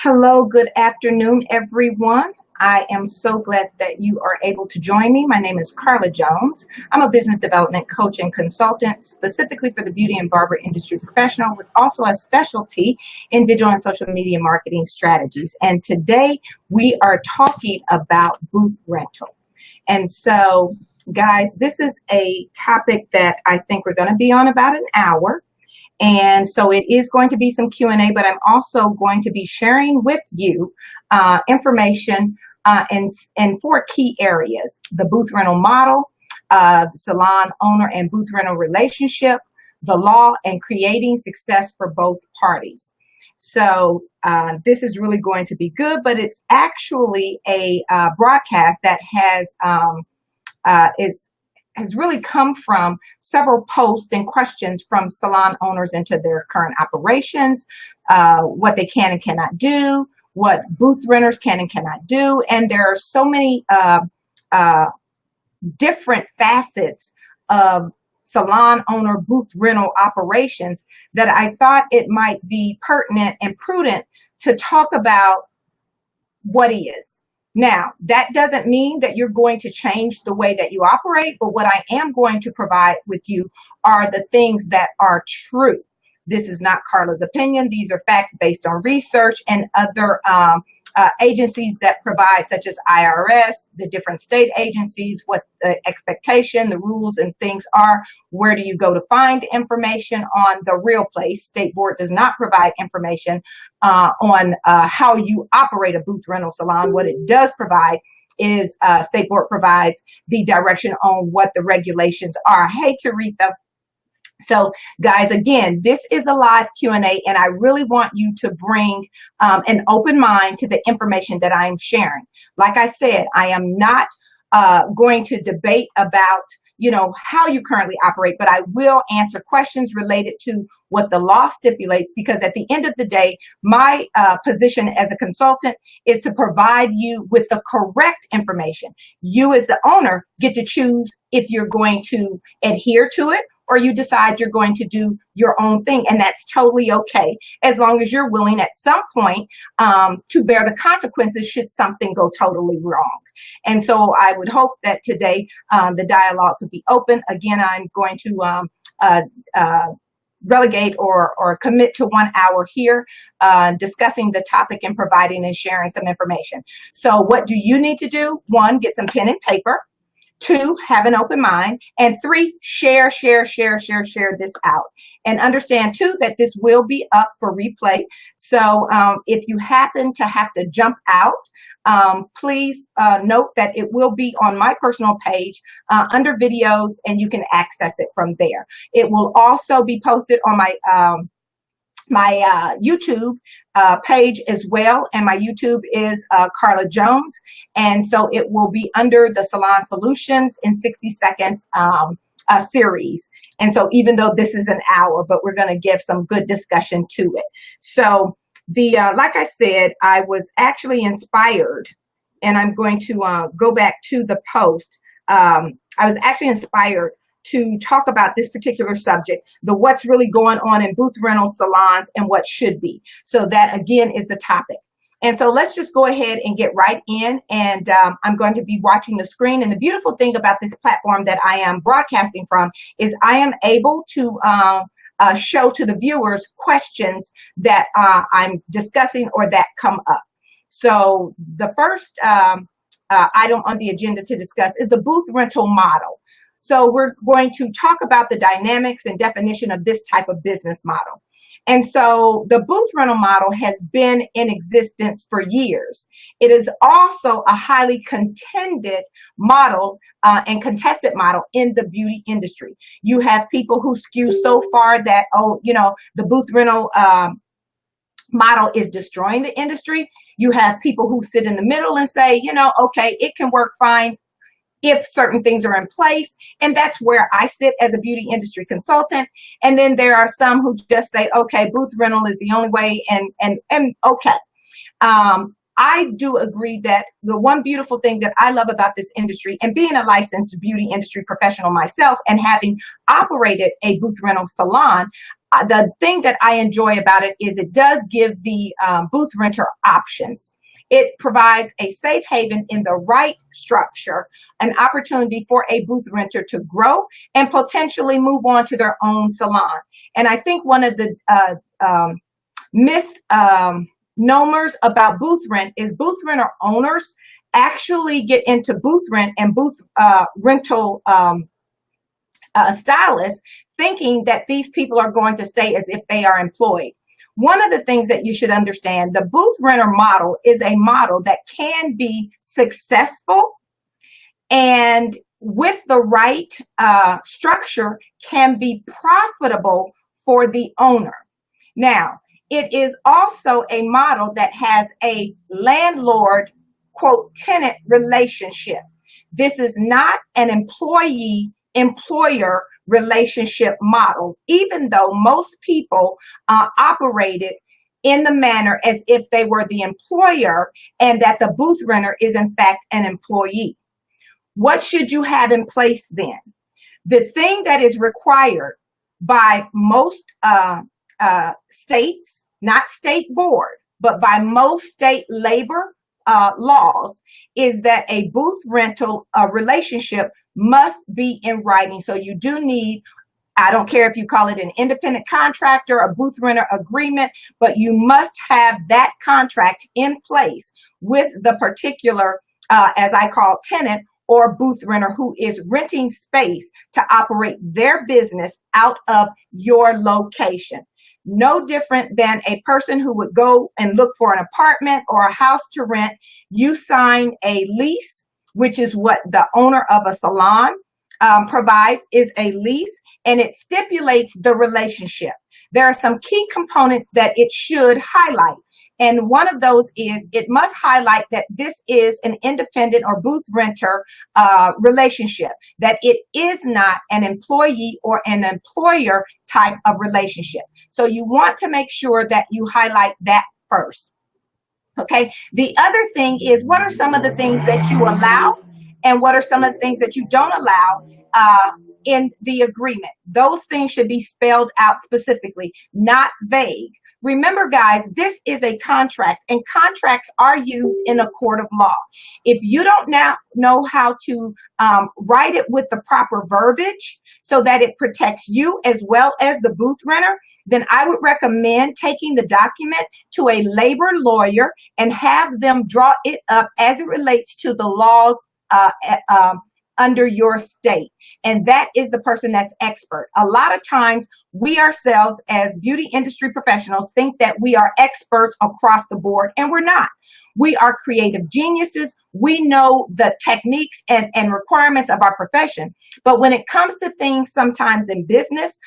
Hello, good afternoon, everyone. I am so glad that you are able to join me. My name is Carla Jones. I'm a business development coach and consultant specifically for the beauty and barber industry professional with also a specialty in digital and social media marketing strategies. And today we are talking about booth rental. And so, guys, this is a topic that I think we're going to be on about an hour. And so it is going to be some Q&A, but I'm also going to be sharing with you information in four key areas: the booth rental model, the salon owner and booth rental relationship, the law, and creating success for both parties. So this is really going to be good, but it's actually a broadcast that has really come from several posts and questions from salon owners into their current operations, what they can and cannot do, what booth renters can and cannot do. And there are so many different facets of salon owner booth rental operations that I thought it might be pertinent and prudent to talk about what is. Now, that doesn't mean that you're going to change the way that you operate, but what I am going to provide with you are the things that are true. This is not Carla's opinion. These are facts based on research and other agencies that provide, such as IRS, the different state agencies, what the expectation, the rules and things are. Where do you go to find information on the real place? State Board does not provide information on how you operate a booth rental salon. What it does provide is State Board provides the direction on what the regulations are. Hey, Teresa. So, guys, again, this is a live Q&A, and I really want you to bring an open mind to the information that I am sharing. Like I said, I am not going to debate about, how you currently operate, but I will answer questions related to what the law stipulates, because at the end of the day, my position as a consultant is to provide you with the correct information. You as the owner get to choose if you're going to adhere to it or you decide you're going to do your own thing. And that's totally okay, as long as you're willing at some point to bear the consequences should something go totally wrong. And so I would hope that today the dialogue could be open. Again, I'm going to relegate or commit to 1 hour here discussing the topic and providing and sharing some information. So what do you need to do? 1, get some pen and paper. 2, have an open mind. And 3, share this out. And understand, too, that this will be up for replay. So if you happen to have to jump out, please note that it will be on my personal page under videos, and you can access it from there. It will also be posted on my YouTube page as well, and my YouTube is Carla Jones, and so it will be under the Salon Solutions in 60 Seconds series. And so even though this is an hour, but we're going to give some good discussion to it. So like I said, I was actually inspired, and I'm going to go back to the post. I was actually inspired to talk about this particular subject, the what's really going on in booth rental salons and what should be. So that, again, is the topic. And so let's just go ahead and get right in. And I'm going to be watching the screen. And the beautiful thing about this platform that I am broadcasting from is I am able to show to the viewers questions that I'm discussing or that come up. So the first item on the agenda to discuss is the booth rental model. So we're going to talk about the dynamics and definition of this type of business model. And so the booth rental model has been in existence for years. It is also a highly contended model and contested model in the beauty industry. You have people who skew so far that, the booth rental model is destroying the industry. You have people who sit in the middle and say, okay, it can work fine if certain things are in place. And that's where I sit as a beauty industry consultant. And then there are some who just say, okay, booth rental is the only way, and okay. I do agree that the one beautiful thing that I love about this industry, and being a licensed beauty industry professional myself and having operated a booth rental salon, the thing that I enjoy about it is it does give the booth renter options. It provides a safe haven in the right structure, an opportunity for a booth renter to grow and potentially move on to their own salon. And I think one of the misnomers about booth rent is booth renter owners actually get into booth rent and booth rental stylists thinking that these people are going to stay as if they are employed. One of the things that you should understand, the booth renter model is a model that can be successful and with the right structure can be profitable for the owner. Now, it is also a model that has a landlord, quote, tenant relationship. This is not an employee employer relationship model, even though most people operate it in the manner as if they were the employer and that the booth renter is in fact an employee. What should you have in place then? The thing that is required by most states, not state board, but by most state labor laws, is that a booth rental relationship must be in writing. So you do need, I don't care if you call it an independent contractor, a booth renter agreement, but you must have that contract in place with the particular, as I call, tenant or booth renter who is renting space to operate their business out of your location. No different than a person who would go and look for an apartment or a house to rent. You sign a lease, which is what the owner of a salon provides, is a lease, and it stipulates the relationship. There are some key components that it should highlight. And one of those is it must highlight that this is an independent or booth renter relationship, that it is not an employee or an employer type of relationship. So you want to make sure that you highlight that first. Okay. The other thing is, what are some of the things that you allow and what are some of the things that you don't allow in the agreement? Those things should be spelled out specifically, not vague. Remember, guys, this is a contract, and contracts are used in a court of law. If you don't now know how to write it with the proper verbiage so that it protects you as well as the booth renter, then I would recommend taking the document to a labor lawyer and have them draw it up as it relates to the laws under your state. And that is the person that's expert. A lot of times we ourselves as beauty industry professionals think that we are experts across the board, and we're not. We are creative geniuses. We know the techniques and requirements of our profession. But when it comes to things sometimes in business,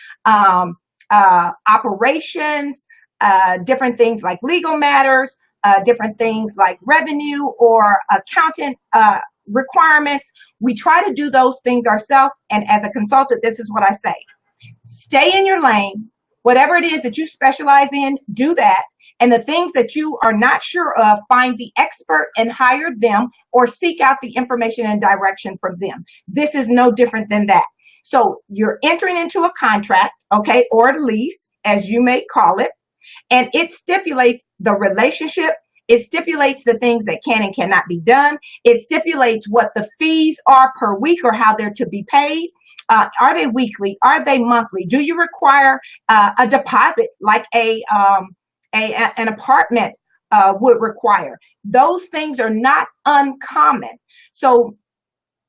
operations, different things like legal matters, different things like revenue or accountant requirements, we try to do those things ourselves. And as a consultant, this is what I say: stay in your lane. Whatever it is that you specialize in, do that. And the things that you are not sure of, find the expert and hire them, or seek out the information and direction from them. This is no different than that. So you're entering into a contract, okay, or a lease, as you may call it, and it stipulates the relationship. It stipulates the things that can and cannot be done. It stipulates what the fees are per week or how they're to be paid. Are they weekly? Are they monthly? Do you require a deposit like an apartment would require? Those things are not uncommon. So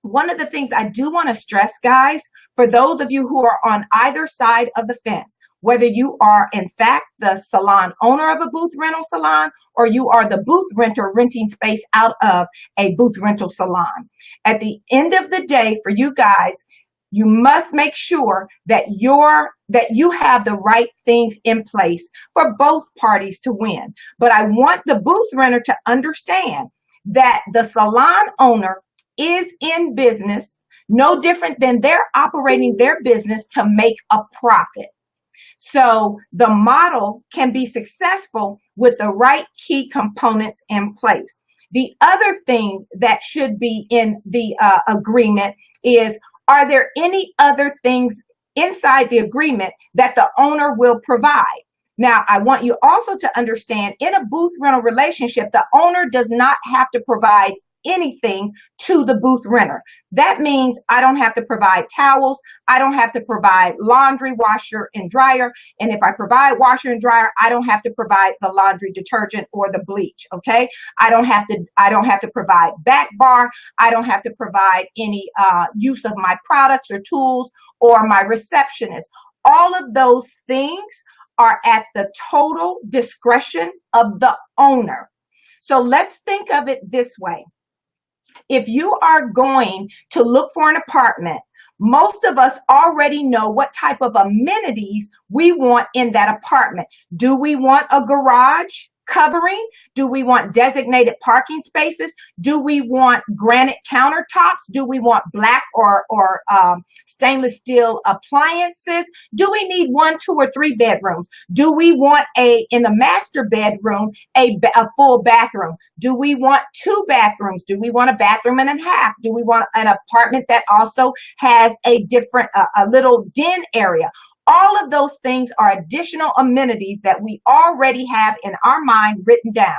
one of the things I do want to stress, guys, for those of you who are on either side of the fence, whether you are in fact the salon owner of a booth rental salon or you are the booth renter renting space out of a booth rental salon, at the end of the day, for you guys, you must make sure that you have the right things in place for both parties to win. But I want the booth renter to understand that the salon owner is in business, no different than they're operating their business to make a profit. So the model can be successful with the right key components in place. The other thing that should be in the agreement is, are there any other things inside the agreement that the owner will provide. Now, I want you also to understand, in a booth rental relationship, the owner does not have to provide anything to the booth renter. That means I don't have to provide towels. I don't have to provide laundry, washer, and dryer. And if I provide washer and dryer, I don't have to provide the laundry detergent or the bleach. Okay. I don't have to provide back bar. I don't have to provide any use of my products or tools or my receptionist. All of those things are at the total discretion of the owner. So let's think of it this way. If you are going to look for an apartment, most of us already know what type of amenities we want in that apartment. Do we want a garage covering? Do we want designated parking spaces? Do we want granite countertops? Do we want black or stainless steel appliances? Do we need 1, 2, or 3 bedrooms? Do we want in the master bedroom, a full bathroom? Do we want 2 bathrooms? Do we want a bathroom and a half? Do we want an apartment that also has a little den area? All of those things are additional amenities that we already have in our mind written down.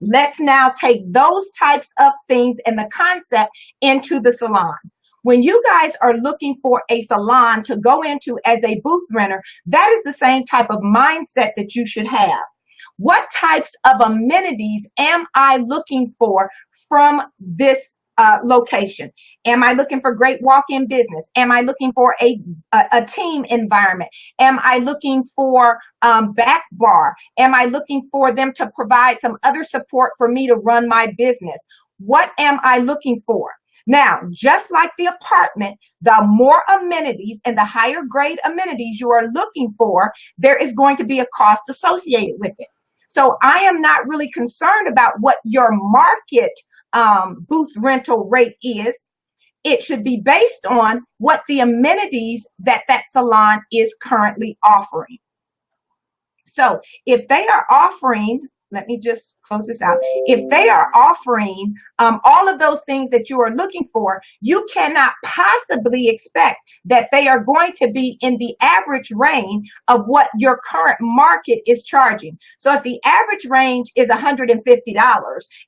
Let's now take those types of things and the concept into the salon. When you guys are looking for a salon to go into as a booth renter, that is the same type of mindset that you should have. What types of amenities am I looking for from this location? Am I looking for great walk-in business? Am I looking for a team environment? Am I looking for back bar? Am I looking for them to provide some other support for me to run my business? What am I looking for? Now, just like the apartment, the more amenities and the higher grade amenities you are looking for, there is going to be a cost associated with it. So I am not really concerned about what your market booth rental rate is. It should be based on what the amenities that salon is currently offering. So if they are offering, let me just close this out. If they are offering all of those things that you are looking for, you cannot possibly expect that they are going to be in the average range of what your current market is charging. So if the average range is $150,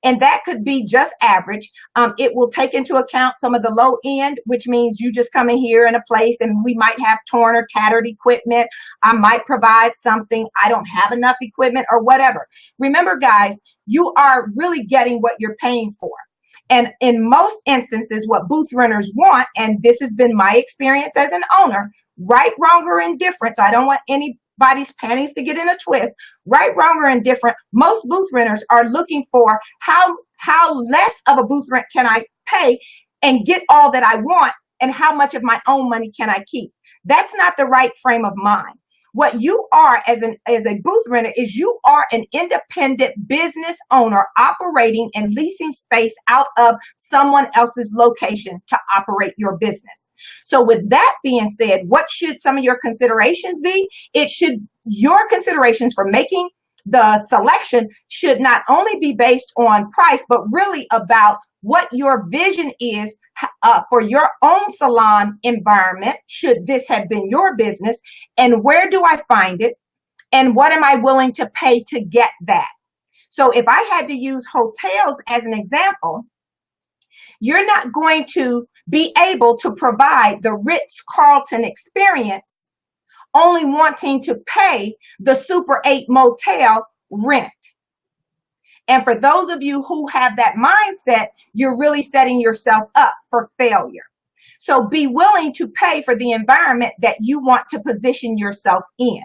and that could be just average, it will take into account some of the low end, which means you just come in here in a place and we might have torn or tattered equipment. I might provide something. I don't have enough equipment or whatever. Remember, guys, you are really getting what you're paying for. And in most instances, what booth renters want, and this has been my experience as an owner, right, wrong, or indifferent, so I don't want anybody's panties to get in a twist, right, wrong, or indifferent, most booth renters are looking for how less of a booth rent can I pay and get all that I want, and how much of my own money can I keep. That's not the right frame of mind. What you are as a booth renter is you are an independent business owner operating and leasing space out of someone else's location to operate your business. So with that being said, what should some of your considerations be? Your considerations for making the selection should not only be based on price, but really about what your vision is for your own salon environment, should this have been your business, and where do I find it, and what am I willing to pay to get that? So if I had to use hotels as an example, you're not going to be able to provide the Ritz-Carlton experience only wanting to pay the Super 8 motel rent. And for those of you who have that mindset, you're really setting yourself up for failure. So be willing to pay for the environment that you want to position yourself in.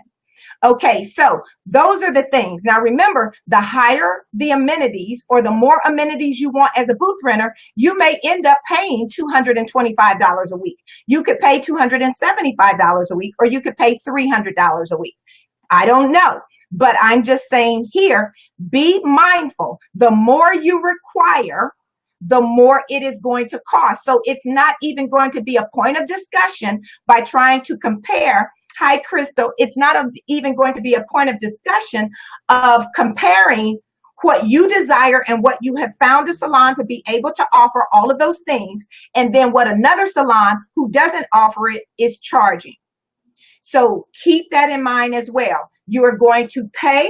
Okay, so those are the things. Now remember, the higher the amenities or the more amenities you want as a booth renter, you may end up paying $225 a week. You could pay $275 a week, or you could pay $300 a week. I don't know. But I'm just saying here, be mindful. The more you require, the more it is going to cost. So it's not even going to be a point of discussion by trying to compare. Hi, Crystal. It's not even going to be a point of discussion of comparing what you desire and what you have found a salon to be able to offer, all of those things, and then what another salon who doesn't offer it is charging. So keep that in mind as well. You are going to pay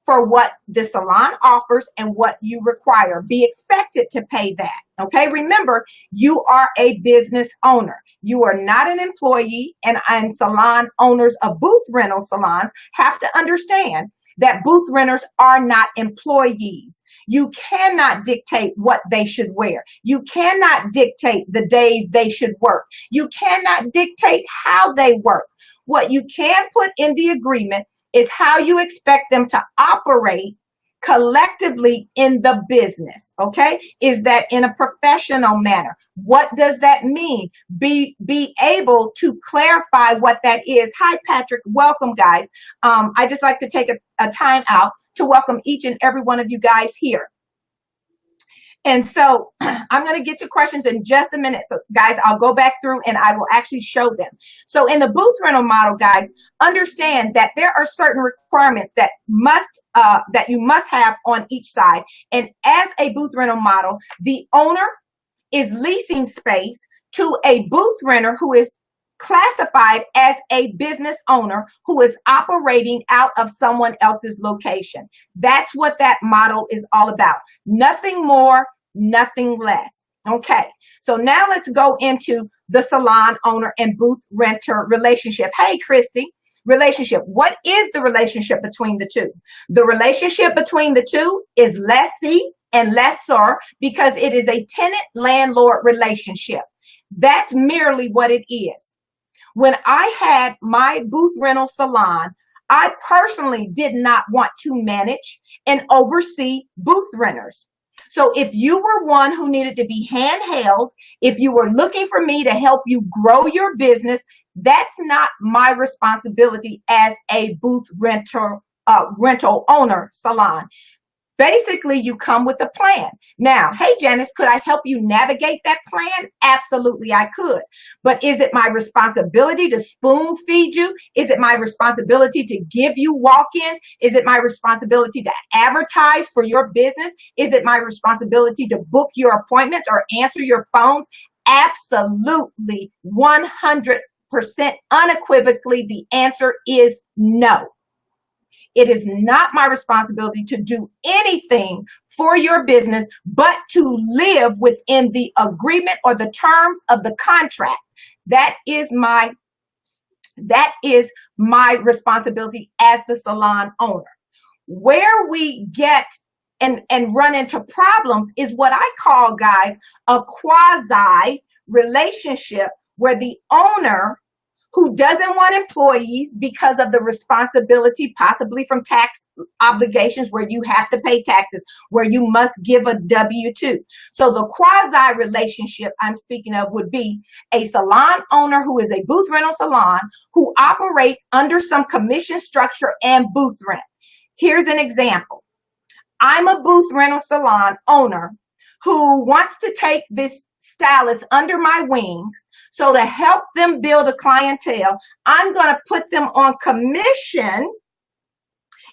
for what the salon offers and what you require. Be expected to pay that. Okay. Remember, you are a business owner. You are not an employee, and salon owners of booth rental salons have to understand that booth renters are not employees. You cannot dictate what they should wear. You cannot dictate the days they should work. You cannot dictate how they work. What you can put in the agreement is how you expect them to operate collectively in the business. Okay. Is that in a professional manner? What does that mean? Be able to clarify what that is. Hi, Patrick. Welcome, guys. I just like to take a time out to welcome each and every one of you guys here. And so I'm going to get to questions in just a minute. So guys, I'll go back through and I will actually show them. So in the booth rental model, guys, understand that there are certain requirements that you must have on each side. And as a booth rental model, the owner is leasing space to a booth renter who is classified as a business owner who is operating out of someone else's location. That's what that model is all about. Nothing more, nothing less. Okay, so now let's go into the salon owner and booth renter relationship. Hey, Christy, relationship. What is the relationship between the two? The relationship between the two is lessee and lessor because it is a tenant-landlord relationship. That's merely what it is. When I had my booth rental salon, I personally did not want to manage and oversee booth renters. So if you were one who needed to be handheld, if you were looking for me to help you grow your business, that's not my responsibility as a booth rental owner salon. Basically, you come with a plan. Now, hey, Janice, could I help you navigate that plan? Absolutely, I could. But is it my responsibility to spoon feed you? Is it my responsibility to give you walk-ins? Is it my responsibility to advertise for your business? Is it my responsibility to book your appointments or answer your phones? Absolutely, 100% unequivocally, the answer is no. It is not my responsibility to do anything for your business, but to live within the agreement or the terms of the contract. That is my responsibility as the salon owner. Where we get and run into problems is what I call, guys, a quasi relationship where the owner who doesn't want employees because of the responsibility, possibly from tax obligations where you have to pay taxes, where you must give a W-2. So the quasi relationship I'm speaking of would be a salon owner who is a booth rental salon who operates under some commission structure and booth rent. Here's an example. I'm a booth rental salon owner who wants to take this stylist under my wings. So to help them build a clientele, I'm going to put them on commission,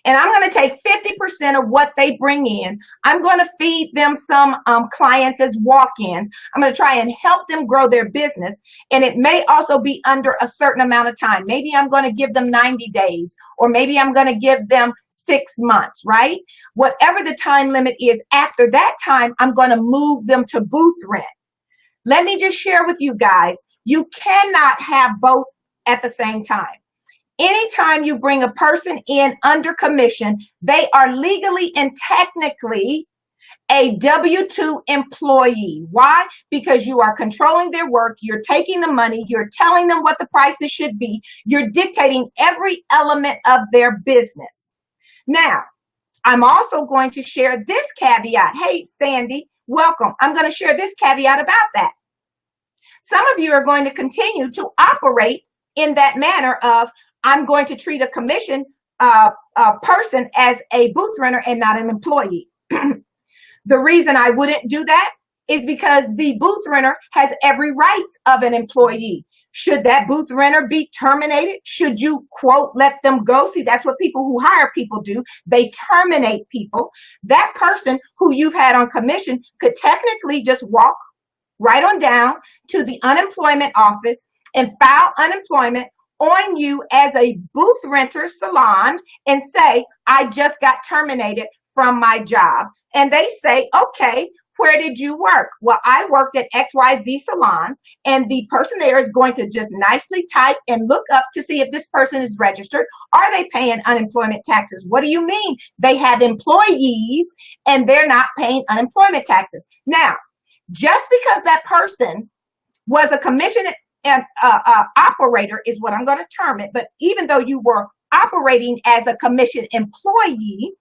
and I'm going to take 50% of what they bring in. I'm going to feed them some clients as walk-ins. I'm going to try and help them grow their business. And it may also be under a certain amount of time. Maybe I'm going to give them 90 days, or maybe I'm going to give them 6 months, right? Whatever the time limit is, after that time, I'm going to move them to booth rent. Let me just share with you guys, you cannot have both at the same time. Anytime you bring a person in under commission, they are legally and technically a W-2 employee. Why? Because you are controlling their work. You're taking the money. You're telling them what the prices should be. You're dictating every element of their business. Now, I'm also going to share this caveat. Hey, Sandy, welcome. I'm going to share this caveat about that. Some of you are going to continue to operate in that manner of, I'm going to treat a commission person as a booth renter and not an employee. The reason I wouldn't do that is because the booth renter has every right of an employee. Should that booth renter be terminated? Should you, quote, let them go? See, that's what people who hire people do. They terminate people. That person who you've had on commission could technically just walk right on down to the unemployment office and file unemployment on you as a booth renter salon and say, I just got terminated from my job. And they say, okay, where did you work? Well, I worked at XYZ salons, and the person there is going to just nicely type and look up to see if this person is registered. Are they paying unemployment taxes? What do you mean? They have employees and they're not paying unemployment taxes. Now, just because that person was a commission operator is what I'm going to term it, but even though you were operating as a commission employee,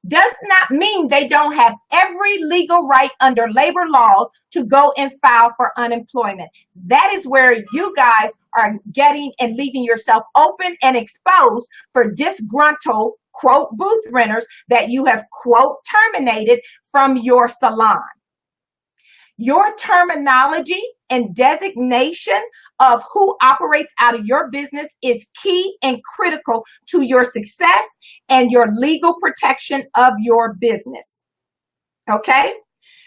does not mean they don't have every legal right under labor laws to go and file for unemployment. That is where you guys are getting and leaving yourself open and exposed for disgruntled, quote, booth renters that you have, quote, terminated from your salon. Your terminology and designation of who operates out of your business is key and critical to your success and your legal protection of your business. Okay?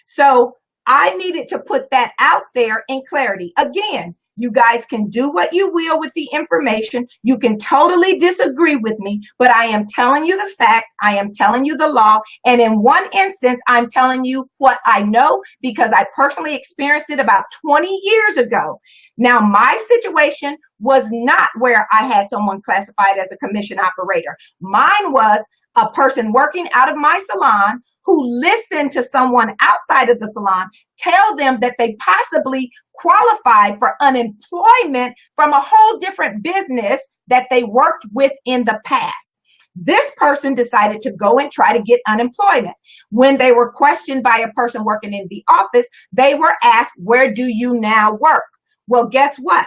So I needed to put that out there in clarity. Again, you guys can do what you will with the information. You can totally disagree with me, but I am telling you the fact. I am telling you the law. And in one instance, I'm telling you what I know because I personally experienced it about 20 years ago. Now, my situation was not where I had someone classified as a commission operator. Mine was a person working out of my salon who listened to someone outside of the salon tell them that they possibly qualified for unemployment from a whole different business that they worked with in the past. This person decided to go and try to get unemployment. When they were questioned by a person working in the office, they were asked, where do you now work? Well, guess what?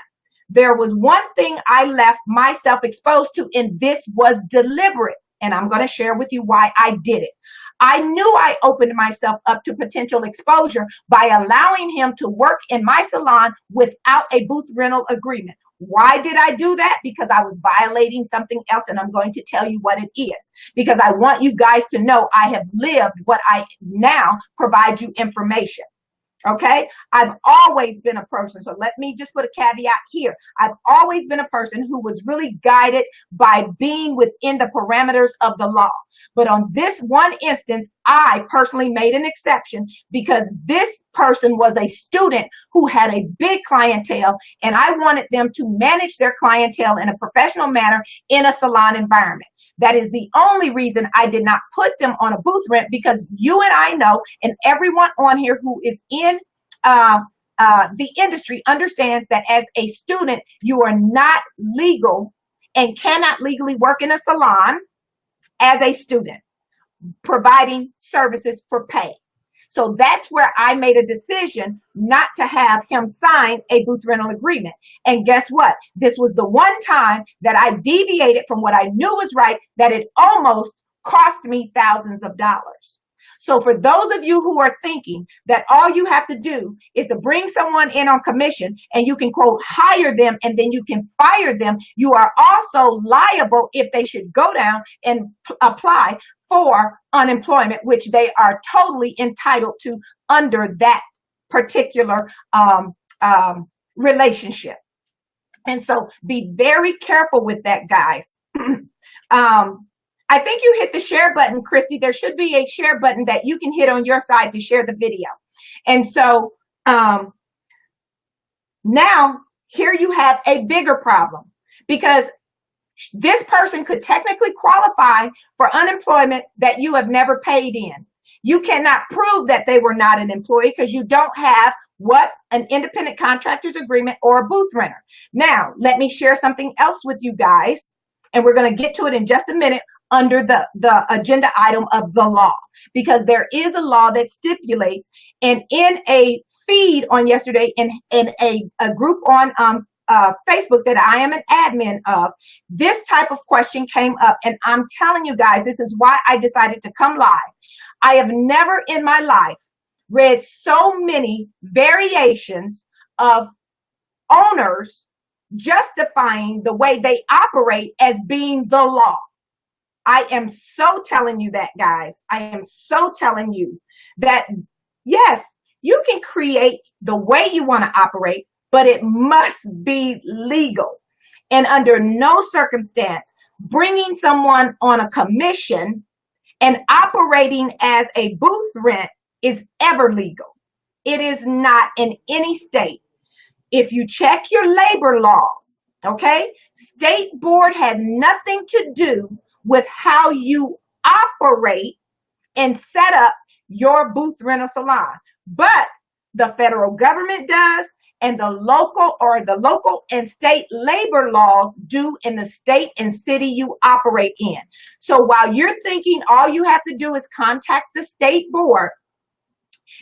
There was one thing I left myself exposed to, and this was deliberate. And I'm going to share with you why I did it. I knew I opened myself up to potential exposure by allowing him to work in my salon without a booth rental agreement. Why did I do that? Because I was violating something else, and I'm going to tell you what it is. Because I want you guys to know I have lived what I now provide you information. Okay, I've always been a person. So let me just put a caveat here. I've always been a person who was really guided by being within the parameters of the law. But on this one instance, I personally made an exception because this person was a student who had a big clientele, and I wanted them to manage their clientele in a professional manner in a salon environment. That is the only reason I did not put them on a booth rent, because you and I know, and everyone on here who is in the industry understands that as a student, you are not legal and cannot legally work in a salon as a student, providing services for pay. So that's where I made a decision not to have him sign a booth rental agreement. And guess what? This was the one time that I deviated from what I knew was right, that it almost cost me thousands of dollars. So for those of you who are thinking that all you have to do is to bring someone in on commission and you can, quote, hire them and then you can fire them, you are also liable if they should go down and apply for unemployment, which they are totally entitled to under that particular relationship. And so be very careful with that, guys. I think you hit the share button, Christy. There should be a share button that you can hit on your side to share the video. And so now here you have a bigger problem, because this person could technically qualify for unemployment that you have never paid in. You cannot prove that they were not an employee because you don't have what? An independent contractor's agreement or a booth renter. Now, let me share something else with you guys, and we're going to get to it in just a minute under the agenda item of the law, because there is a law that stipulates, and in a feed on yesterday in a group on Facebook that I am an admin of, this type of question came up, and I'm telling you guys, this is why I decided to come live. I have never in my life read so many variations of owners justifying the way they operate as being the law. I am so telling you that, guys. I am so telling you that, yes, you can create the way you want to operate, but it must be legal. And under no circumstance, bringing someone on a commission and operating as a booth rent is ever legal. It is not in any state. If you check your labor laws, okay, state board has nothing to do with how you operate and set up your booth rental salon. But the federal government does, and the local and state labor laws do in the state and city you operate in. So while you're thinking all you have to do is contact the state board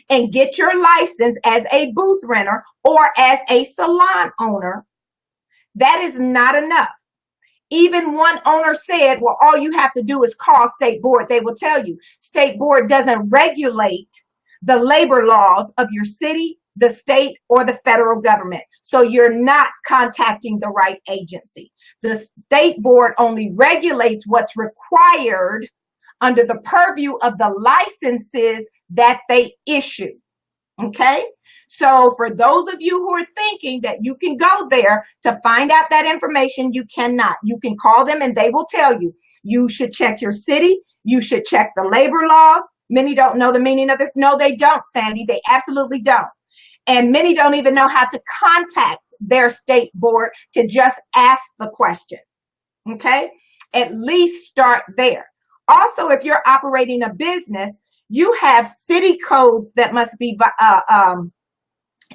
and get your license as a booth renter or as a salon owner, that is not enough. Even one owner said, well, all you have to do is call state board. They will tell you state board doesn't regulate the labor laws of your city, the state, or the federal government. So you're not contacting the right agency. The state board only regulates what's required under the purview of the licenses that they issue. Okay, so for those of you who are thinking that you can go there to find out that information, you cannot. You can call them and they will tell you. You should check your city. You should check the labor laws. Many don't know the meaning of it. No, they don't, Sandy. They absolutely don't. And many don't even know how to contact their state board to just ask the question. Okay, at least start there. Also, if you're operating a business, you have city codes that must be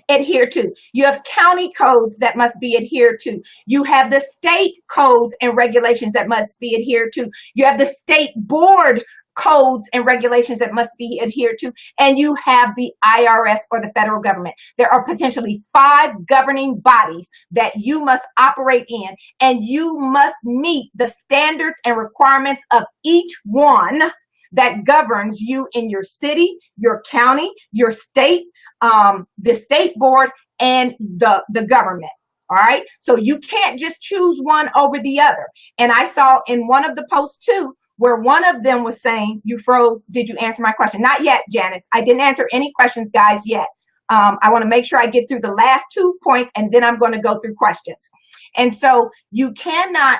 adhered to. You have county codes that must be adhered to. You have the state codes and regulations that must be adhered to. You have the state board codes and regulations that must be adhered to. And you have the IRS or the federal government. There are potentially 5 governing bodies that you must operate in, and you must meet the standards and requirements of each one that governs you in your city, your county, your state, the state board, and the government. All right. So you can't just choose one over the other. And I saw in one of the posts too, where one of them was saying, you froze. Did you answer my question? Not yet, Janice. I didn't answer any questions, guys, yet. I want to make sure I get through the last 2 points, and then I'm going to go through questions. And so you cannot,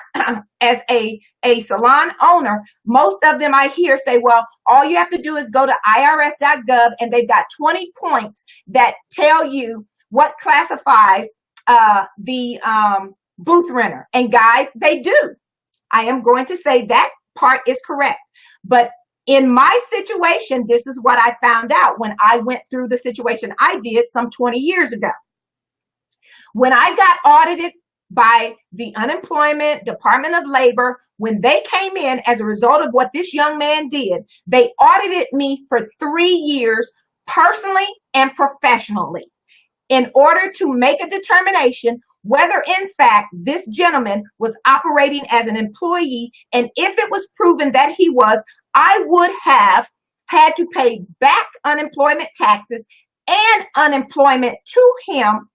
as a salon owner, most of them I hear say, well, all you have to do is go to irs.gov, and they've got 20 points that tell you what classifies the booth renter. And guys, they do. I am going to say that part is correct. But in my situation, this is what I found out when I went through the situation I did some 20 years ago. When I got audited by the Unemployment Department of Labor, when they came in as a result of what this young man did, they audited me for 3 years, personally and professionally, in order to make a determination whether in fact this gentleman was operating as an employee. And if it was proven that he was, I would have had to pay back unemployment taxes and unemployment to him,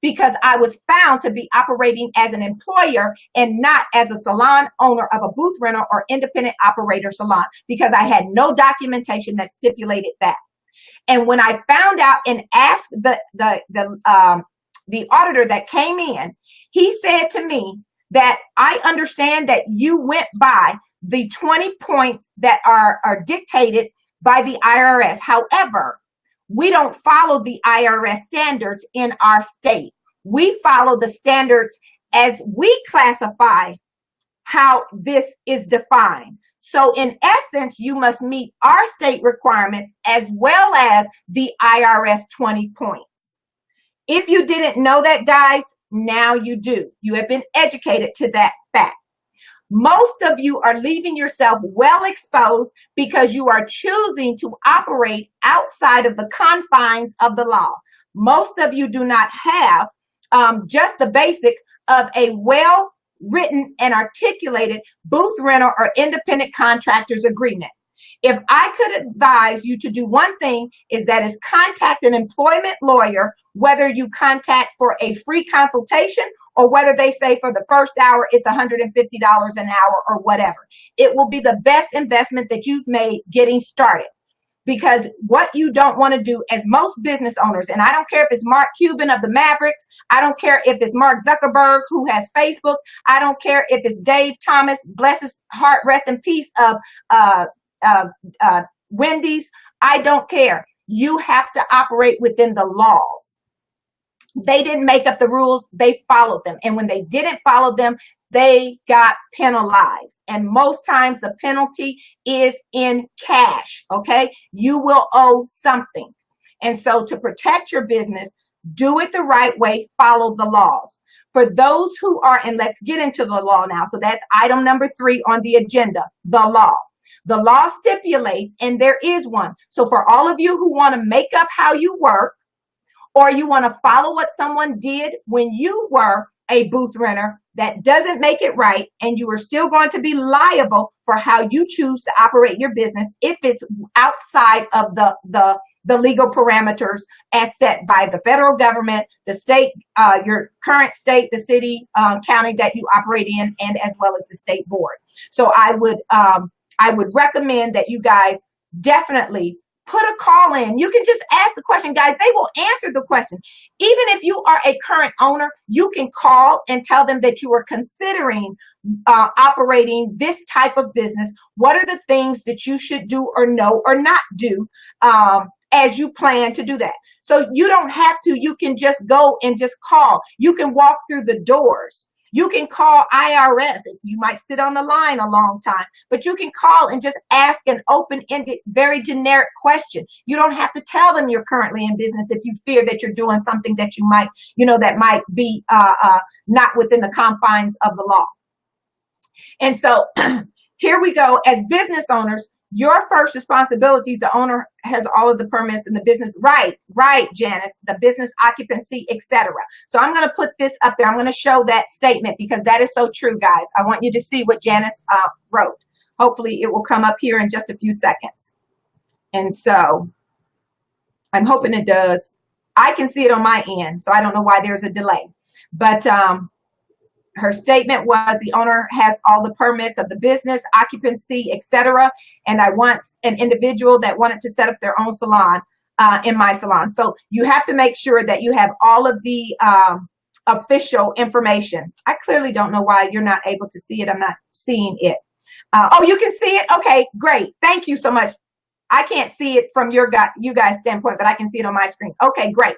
because I was found to be operating as an employer and not as a salon owner of a booth rental or independent operator salon, because I had no documentation that stipulated that. And when I found out and asked the auditor that came in, he said to me that I understand that you went by the 20 points that are dictated by the IRS. However, we don't follow the IRS standards in our state. We follow the standards as we classify how this is defined. So in essence, you must meet our state requirements as well as the IRS 20 points. If you didn't know that, guys, now you do. You have been educated to that fact. Most of you are leaving yourself well exposed because you are choosing to operate outside of the confines of the law. Most of you do not have just the basic of a well-written and articulated booth rental or independent contractors agreement. If I could advise you to do one thing, is that is contact an employment lawyer, whether you contact for a free consultation or whether they say for the first hour it's $150 an hour or whatever. It will be the best investment that you've made getting started. Because what you don't want to do, as most business owners, and I don't care if it's Mark Cuban of the Mavericks, I don't care if it's Mark Zuckerberg who has Facebook, I don't care if it's Dave Thomas, bless his heart, rest in peace, of uh, uh, Wendy's. I don't care. You have to operate within the laws. They didn't make up the rules, they followed them. And when they didn't follow them, they got penalized. And most times the penalty is in cash, okay? You will owe something. And so to protect your business, do it the right way, follow the laws. For those who are, and let's get into the law now. So that's item number 3 on the agenda, the law. The law stipulates, and there is one. So for all of you who want to make up how you work, or you want to follow what someone did when you were a booth renter, that doesn't make it right, and you are still going to be liable for how you choose to operate your business if it's outside of the legal parameters as set by the federal government, the state, your current state, the city, county that you operate in, and as well as the state board. So I would recommend that you guys definitely put a call in. You can just ask the question, guys. They will answer the question. Even if you are a current owner, you can call and tell them that you are considering operating this type of business. What are the things that you should do or know or not do as you plan to do that? So you don't have to. You can just go and just call. You can walk through the doors. You can call IRS. You might sit on the line a long time, but you can call and just ask an open-ended, very generic question. You don't have to tell them you're currently in business if you fear that you're doing something that you might, that might be not within the confines of the law. And so here we go. As business owners, your first responsibility is the owner has all of the permits in the business. Right, Janice, the business occupancy, etc. So I'm going to put this up there. I'm going to show that statement because that is so true, guys. I want you to see what Janice wrote. Hopefully it will come up here in just a few seconds. And so I'm hoping it does. I can see it on my end, so I don't know why there's a delay. But her statement was the owner has all the permits of the business, occupancy, etc. And I want an individual that wanted to set up their own salon in my salon. So you have to make sure that you have all of the official information. I clearly don't know why you're not able to see it. I'm not seeing it. Oh, you can see it? Okay, great. Thank you so much. I can't see it from you guys' standpoint, but I can see it on my screen. Okay, great.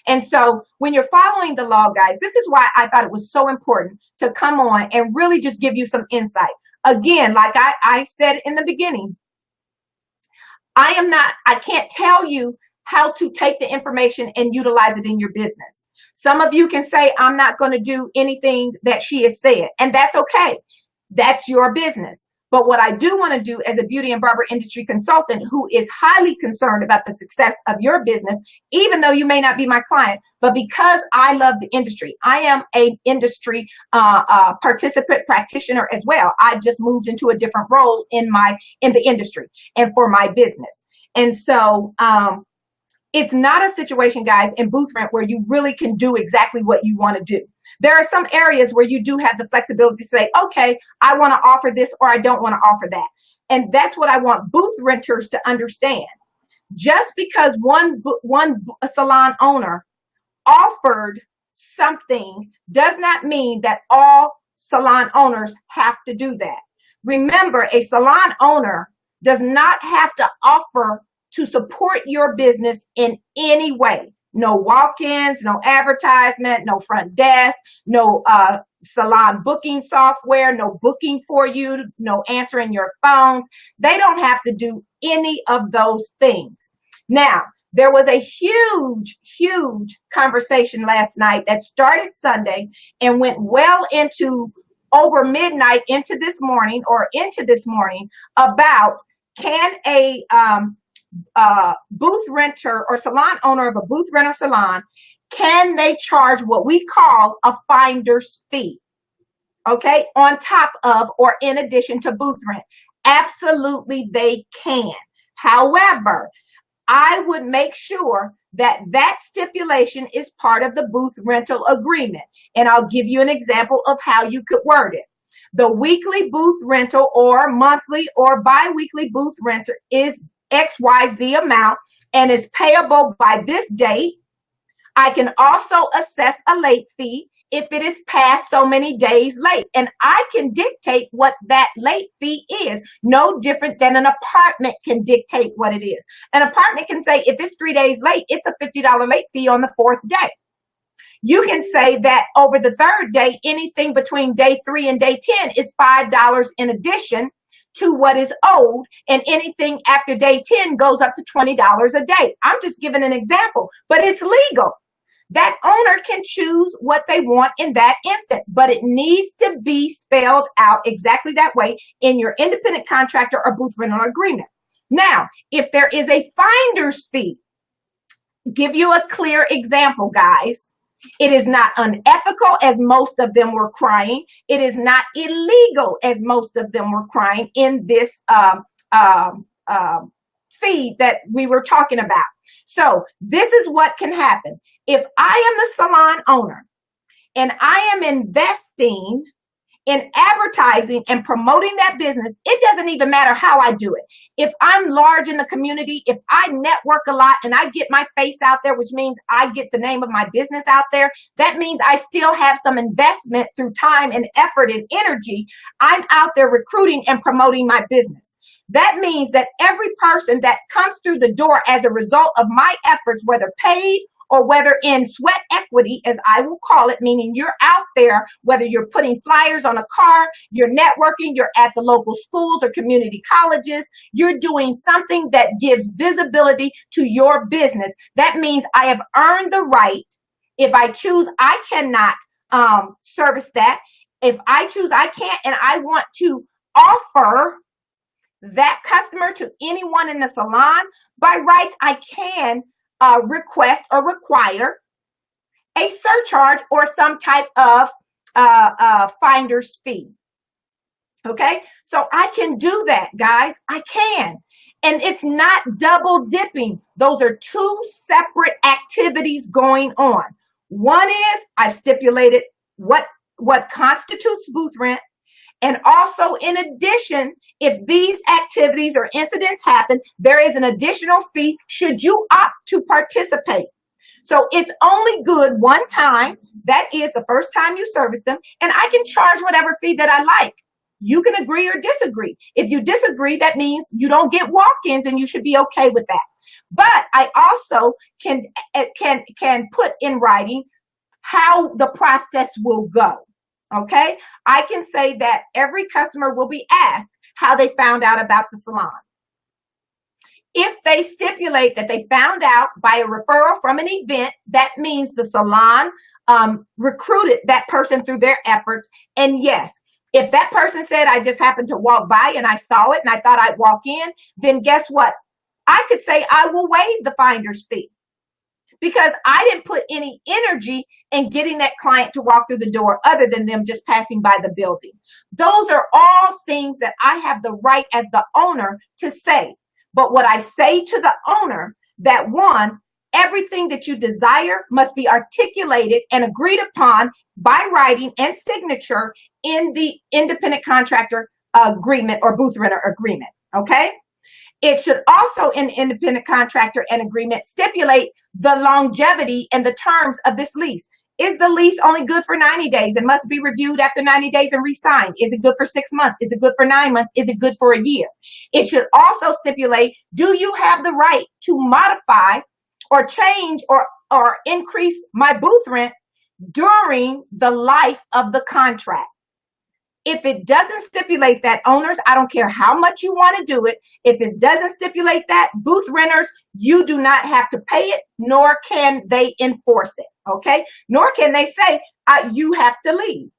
And so when you're following the law, guys, this is why I thought it was so important to come on and really just give you some insight. Again, like I said in the beginning, I can't tell you how to take the information and utilize it in your business. Some of you can say, I'm not going to do anything that she has said, and that's okay. That's your business. But what I do want to do as a beauty and barber industry consultant who is highly concerned about the success of your business, even though you may not be my client, but because I love the industry, I am an industry participant practitioner as well. I've just moved into a different role in the industry and for my business. And so it's not a situation, guys, in booth rent where you really can do exactly what you want to do. There are some areas where you do have the flexibility to say, okay, I want to offer this or I don't want to offer that. And that's what I want booth renters to understand. Just because one salon owner offered something does not mean that all salon owners have to do that. Remember, a salon owner does not have to offer to support your business in any way. No walk-ins, no advertisement, no front desk, no salon booking software, no booking for you, no answering your phones. They don't have to do any of those things. Now, there was a huge conversation last night that started Sunday and went well into over midnight into this morning about can a booth renter or salon owner of a booth renter salon, can they charge what we call a finder's fee, okay, on top of or in addition to booth rent? Absolutely, they can. However, I would make sure that that stipulation is part of the booth rental agreement. And I'll give you an example of how you could word it. The weekly booth rental or monthly or bi-weekly booth renter is XYZ amount and is payable by this date. I can also assess a late fee if it is past so many days late. And I can dictate what that late fee is, no different than an apartment can dictate what it is. An apartment can say if it's 3 days late, it's a $50 late fee on the fourth day. You can say that over the third day, anything between day 3 and day 10 is $5 in addition to what is owed, and anything after day 10 goes up to $20 a day. I'm just giving an example, but it's legal. That owner can choose what they want in that instant, but it needs to be spelled out exactly that way in your independent contractor or booth rental agreement. Now, if there is a finder's fee, give you a clear example, guys. It is not unethical, as most of them were crying. It is not illegal, as most of them were crying in this fee that we were talking about. So this is what can happen. If I am the salon owner and I am investing in advertising and promoting that business, it doesn't even matter how I do it. If I'm large in the community, if I network a lot and I get my face out there, which means I get the name of my business out there, that means I still have some investment through time and effort and energy. I'm out there recruiting and promoting my business. That means that every person that comes through the door as a result of my efforts, whether paid or whether in sweat equity, as I will call it, meaning you're out there, whether you're putting flyers on a car, you're networking, you're at the local schools or community colleges, you're doing something that gives visibility to your business. That means I have earned the right. If I choose, I cannot service that. If I choose, I can't, and I want to offer that customer to anyone in the salon, by rights, I can request or require a surcharge or some type of finder's fee. Okay, so I can do that, guys. I can. And it's not double dipping. Those are two separate activities going on. One is I've stipulated what constitutes booth rent. And also, in addition, if these activities or incidents happen, there is an additional fee should you opt to participate. So it's only good one time. That is the first time you service them. And I can charge whatever fee that I like. You can agree or disagree. If you disagree, that means you don't get walk-ins, and you should be okay with that. But I also can put in writing how the process will go. Okay, I can say that every customer will be asked how they found out about the salon. If they stipulate that they found out by a referral from an event, that means the salon recruited that person through their efforts. And yes, if that person said, I just happened to walk by and I saw it and I thought I'd walk in, then guess what? I could say I will waive the finder's fee, because I didn't put any energy in getting that client to walk through the door other than them just passing by the building. Those are all things that I have the right as the owner to say. But what I say to the owner, that one, everything that you desire must be articulated and agreed upon by writing and signature in the independent contractor agreement or booth renter agreement. Okay? It should also, in the independent contractor and agreement, stipulate the longevity and the terms of this lease. Is the lease only good for 90 days and must be reviewed after 90 days and re-signed? Is it good for 6 months? Is it good for 9 months? Is it good for a year? It should also stipulate, do you have the right to modify or change or increase my booth rent during the life of the contract? If it doesn't stipulate that, owners, I don't care how much you want to do it. If it doesn't stipulate that, booth renters, you do not have to pay it, nor can they enforce it. Okay? Nor can they say, you have to leave.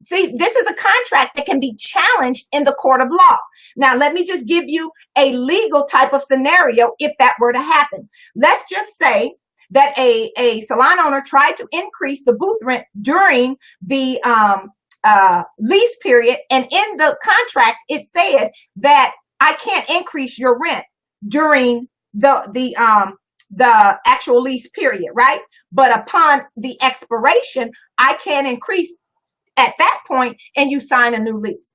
See, this is a contract that can be challenged in the court of law. Now, let me just give you a legal type of scenario if that were to happen. Let's just say that a salon owner tried to increase the booth rent during the lease period, and in the contract it said that I can't increase your rent during the actual lease period, right? But upon the expiration, I can increase at that point, and you sign a new lease.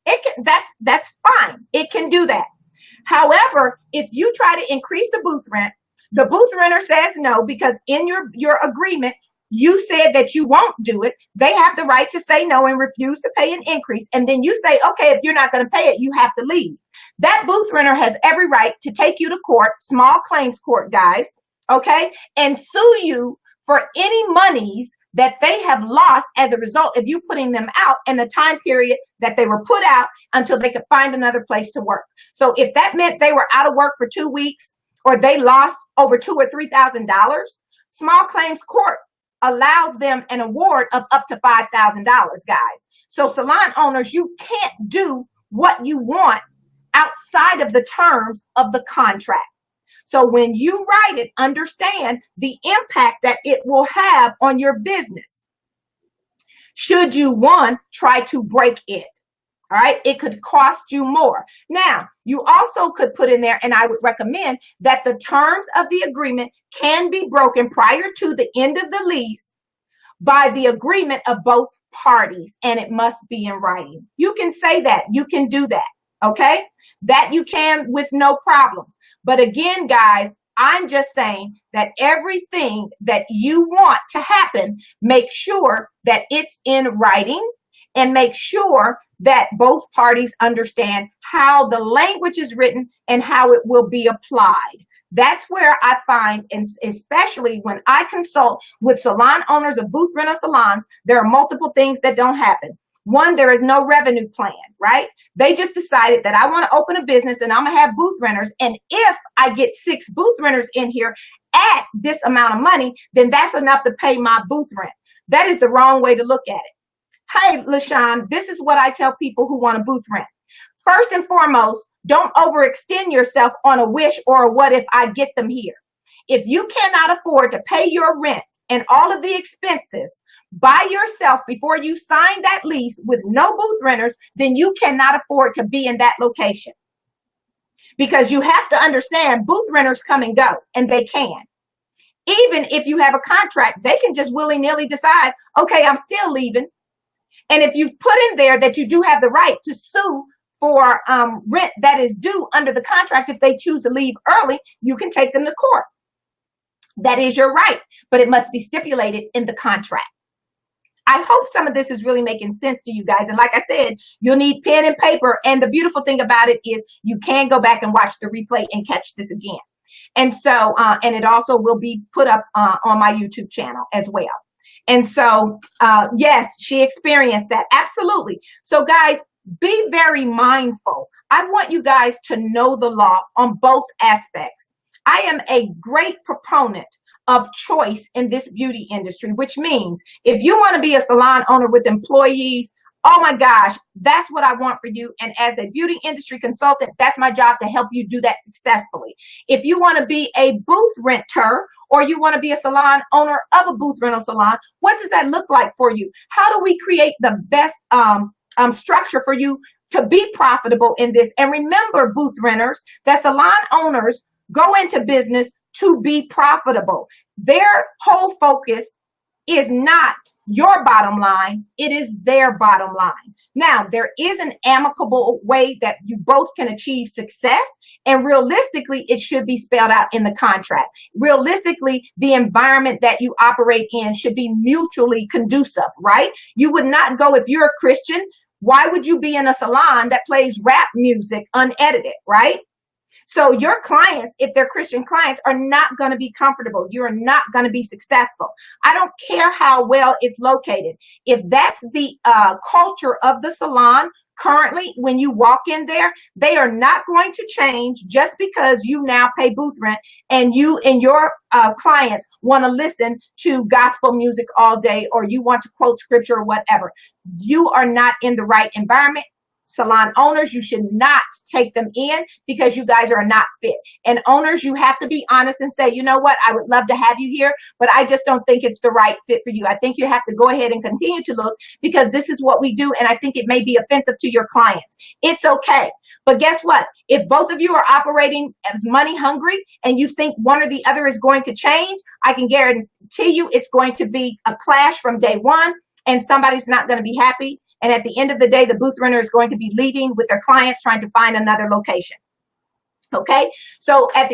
That's fine. It can do that. However, if you try to increase the booth rent, the booth renter says no, because in your agreement, you said that you won't do it. They have the right to say no and refuse to pay an increase. And then you say, okay, if you're not going to pay it, you have to leave. That booth renter has every right to take you to court, small claims court, guys, okay, and sue you for any monies that they have lost as a result of you putting them out in the time period that they were put out until they could find another place to work. So if that meant they were out of work for 2 weeks, or they lost over $2,000 or $3,000, small claims court allows them an award of up to $5,000, guys. So salon owners, you can't do what you want outside of the terms of the contract. So when you write it, understand the impact that it will have on your business. Should you, one, try to break it? All right, it could cost you more. Now, you also could put in there, and I would recommend that the terms of the agreement can be broken prior to the end of the lease by the agreement of both parties, and it must be in writing. You can say that. You can do that. Okay? That you can with no problems. But again, guys, I'm just saying that everything that you want to happen, make sure that it's in writing, and make sure that both parties understand how the language is written and how it will be applied. That's where I find, and especially when I consult with salon owners of booth rental salons, there are multiple things that don't happen. One, there is no revenue plan, right? They just decided that I want to open a business and I'm going to have booth renters. And if I get 6 booth renters in here at this amount of money, then that's enough to pay my booth rent. That is the wrong way to look at it. Hey, LaShawn, this is what I tell people who want a booth rent. First and foremost, don't overextend yourself on a wish or a what if I get them here. If you cannot afford to pay your rent and all of the expenses by yourself before you sign that lease with no booth renters, then you cannot afford to be in that location. Because you have to understand, booth renters come and go, and they can. Even if you have a contract, they can just willy-nilly decide, okay, I'm still leaving. And if you put in there that you do have the right to sue for rent that is due under the contract, if they choose to leave early, you can take them to court. That is your right, but it must be stipulated in the contract. I hope some of this is really making sense to you guys. And like I said, you'll need pen and paper. And the beautiful thing about it is you can go back and watch the replay and catch this again. And so, and it also will be put up on my YouTube channel as well. And so, yes, she experienced that. Absolutely. So guys, be very mindful. I want you guys to know the law on both aspects. I am a great proponent of choice in this beauty industry, which means if you want to be a salon owner with employees, oh my gosh, that's what I want for you. And as a beauty industry consultant, that's my job to help you do that successfully. If you want to be a booth renter, or you want to be a salon owner of a booth rental salon, what does that look like for you? How do we create the best structure for you to be profitable in this? And remember, booth renters, that salon owners go into business to be profitable. Their whole focus is not your bottom line, it is their bottom line. Now, there is an amicable way that you both can achieve success, and realistically, it should be spelled out in the contract. Realistically, the environment that you operate in should be mutually conducive, right? You would not go, if you're a Christian, why would you be in a salon that plays rap music unedited, right? So your clients, if they're Christian clients, are not going to be comfortable. You're not going to be successful. I don't care how well it's located. If that's the culture of the salon currently, when you walk in there, they are not going to change just because you now pay booth rent and you and your clients want to listen to gospel music all day, or you want to quote scripture or whatever. You are not in the right environment. Salon owners, you should not take them in because you guys are not fit. And owners, you have to be honest and say, you know what, I would love to have you here, but I just don't think it's the right fit for you. I think you have to go ahead and continue to look, because this is what we do, and I think it may be offensive to your clients. It's okay. But guess what? If both of you are operating as money hungry and you think one or the other is going to change, I can guarantee you it's going to be a clash from day one, and somebody's not going to be happy. And at the end of the day, the booth renter is going to be leaving with their clients trying to find another location. Okay, so at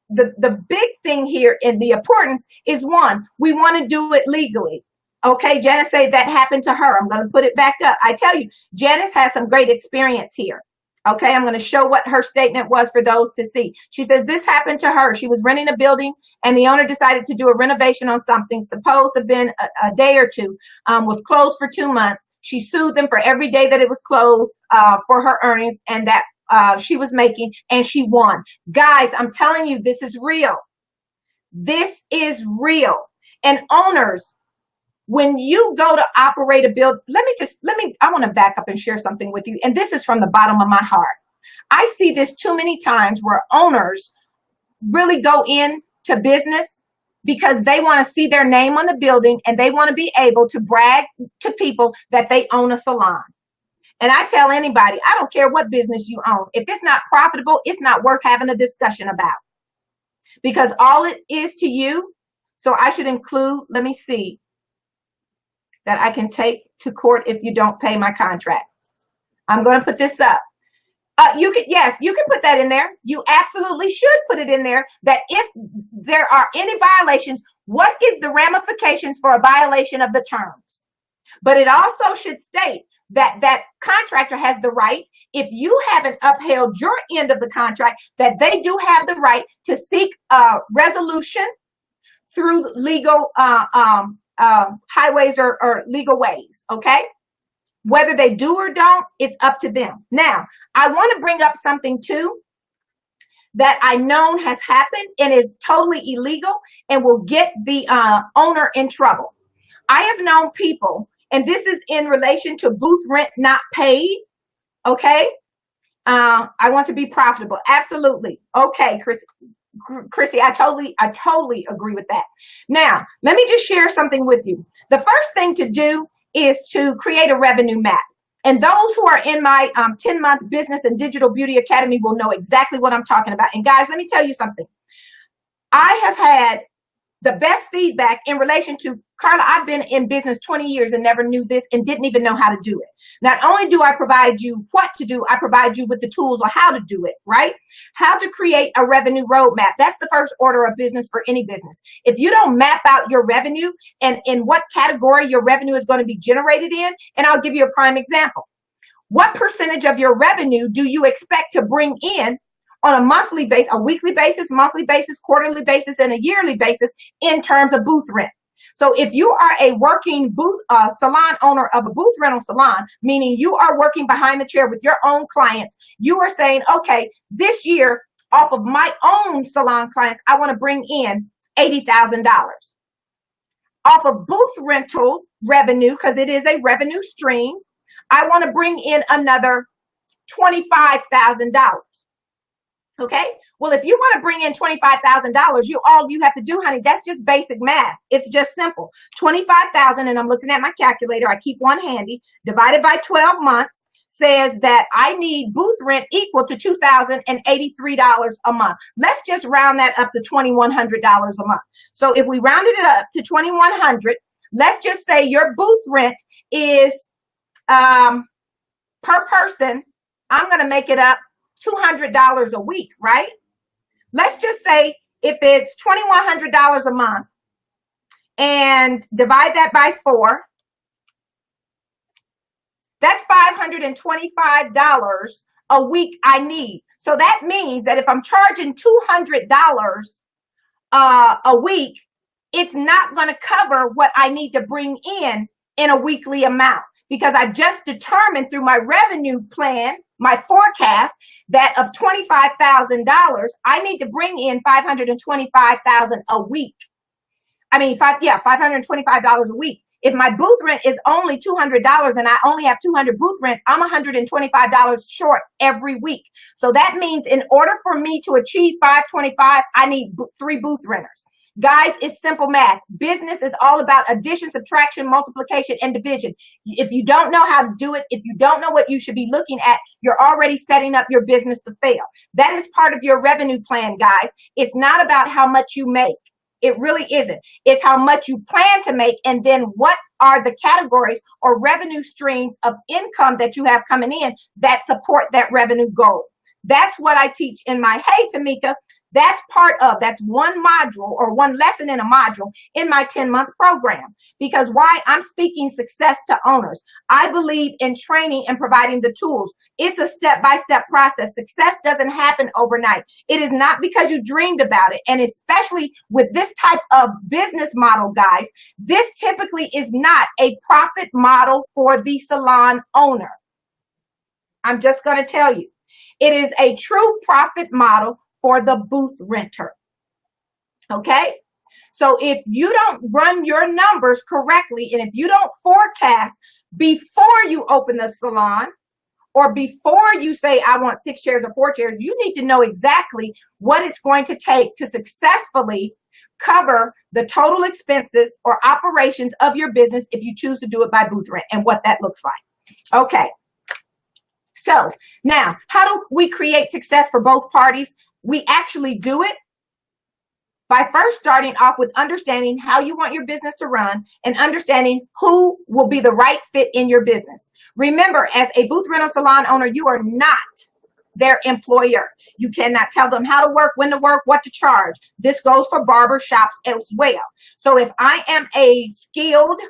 the big thing here in the importance is, one, we want to do it legally. Okay, Janice said that happened to her. I'm going to put it back up. I tell you, Janice has some great experience here. Okay, I'm going to show what her statement was for those to see. She says this happened to her. She was renting a building and the owner decided to do a renovation on something, supposed to have been a day or two, was closed for 2 months. She sued them for every day that it was closed for her earnings and that she was making, and she won. Guys, I'm telling you, this is real. This is real. And owners, when you go to operate a build, I want to back up and share something with you. And this is from the bottom of my heart. I see this too many times where owners really go into business because they want to see their name on the building and they want to be able to brag to people that they own a salon. And I tell anybody, I don't care what business you own. If it's not profitable, it's not worth having a discussion about, because all it is to you. So I should include, let me see, that I can take to court if you don't pay my contract. I'm going to put this up. Yes, you can put that in there. You absolutely should put it in there, that if there are any violations, what is the ramifications for a violation of the terms? But it also should state that that contractor has the right, if you haven't upheld your end of the contract, that they do have the right to seek resolution through legal highways or legal ways. Okay, whether they do or don't, it's up to them. Now, I want to bring up something too that I know has happened and is totally illegal and will get the owner in trouble. I have known people, and this is in relation to booth rent not paid. Okay. I want to be profitable. Absolutely. Okay, Chrissy, I totally agree with that. Now, let me just share something with you. The first thing to do is to create a revenue map. And those who are in my 10-month business and digital beauty academy will know exactly what I'm talking about. And guys, let me tell you something. I have had the best feedback in relation to, Carla, I've been in business 20 years and never knew this and didn't even know how to do it. Not only do I provide you what to do, I provide you with the tools on how to do it, right? How to create a revenue roadmap. That's the first order of business for any business. If you don't map out your revenue and in what category your revenue is going to be generated in, and I'll give you a prime example. What percentage of your revenue do you expect to bring in on a monthly basis, a weekly basis, monthly basis, quarterly basis, and a yearly basis in terms of booth rent? So if you are a working booth salon owner of a booth rental salon, meaning you are working behind the chair with your own clients, you are saying, okay, this year off of my own salon clients, I want to bring in $80,000. Off of booth rental revenue, because it is a revenue stream, I want to bring in another $25,000. Okay. Well, if you want to bring in $25,000, all you have to do, honey, that's just basic math. It's just simple. 25,000, and I'm looking at my calculator. I keep one handy. Divided by 12 months says that I need booth rent equal to $2,083 a month. Let's just round that up to $2,100 a month. So if we rounded it up to $2,100, let's just say your booth rent is per person. I'm going to make it up $200 a week, right? Let's just say if it's $2,100 a month and divide that by 4, that's $525 a week I need. So that means that if I'm charging $200 a week, it's not going to cover what I need to bring in a weekly amount, because I've just determined through my revenue plan, my forecast, that of $25,000, I need to bring in $525,000 a week. I mean, $525 a week. If my booth rent is only $200 and I only have 200 booth rents, I'm $125 short every week. So that means in order for me to achieve $525, I need 3 booth renters. Guys, it's simple math. Business is all about addition, subtraction, multiplication, and division. If you don't know how to do it, if you don't know what you should be looking at, you're already setting up your business to fail. That is part of your revenue plan, guys. It's not about how much you make. It really isn't. It's how much you plan to make, and then what are the categories or revenue streams of income that you have coming in that support that revenue goal. That's what I teach in my, hey, Tamika, that's one module or one lesson in a module in my 10-month program. Because why? I'm speaking success to owners. I believe in training and providing the tools. It's a step-by-step process. Success doesn't happen overnight. It is not because you dreamed about it. And especially with this type of business model, guys, this typically is not a profit model for the salon owner. I'm just going to tell you. It is a true profit model for the booth renter. Okay? So if you don't run your numbers correctly, and if you don't forecast before you open the salon, or before you say, I want 6 chairs or 4 chairs, you need to know exactly what it's going to take to successfully cover the total expenses or operations of your business if you choose to do it by booth rent, and what that looks like. Okay. So now, how do we create success for both parties? We actually do it by first starting off with understanding how you want your business to run and understanding who will be the right fit in your business. Remember, as a booth rental salon owner, you are not their employer. You cannot tell them how to work, when to work, what to charge. This goes for barber shops as well. So if I am a skilled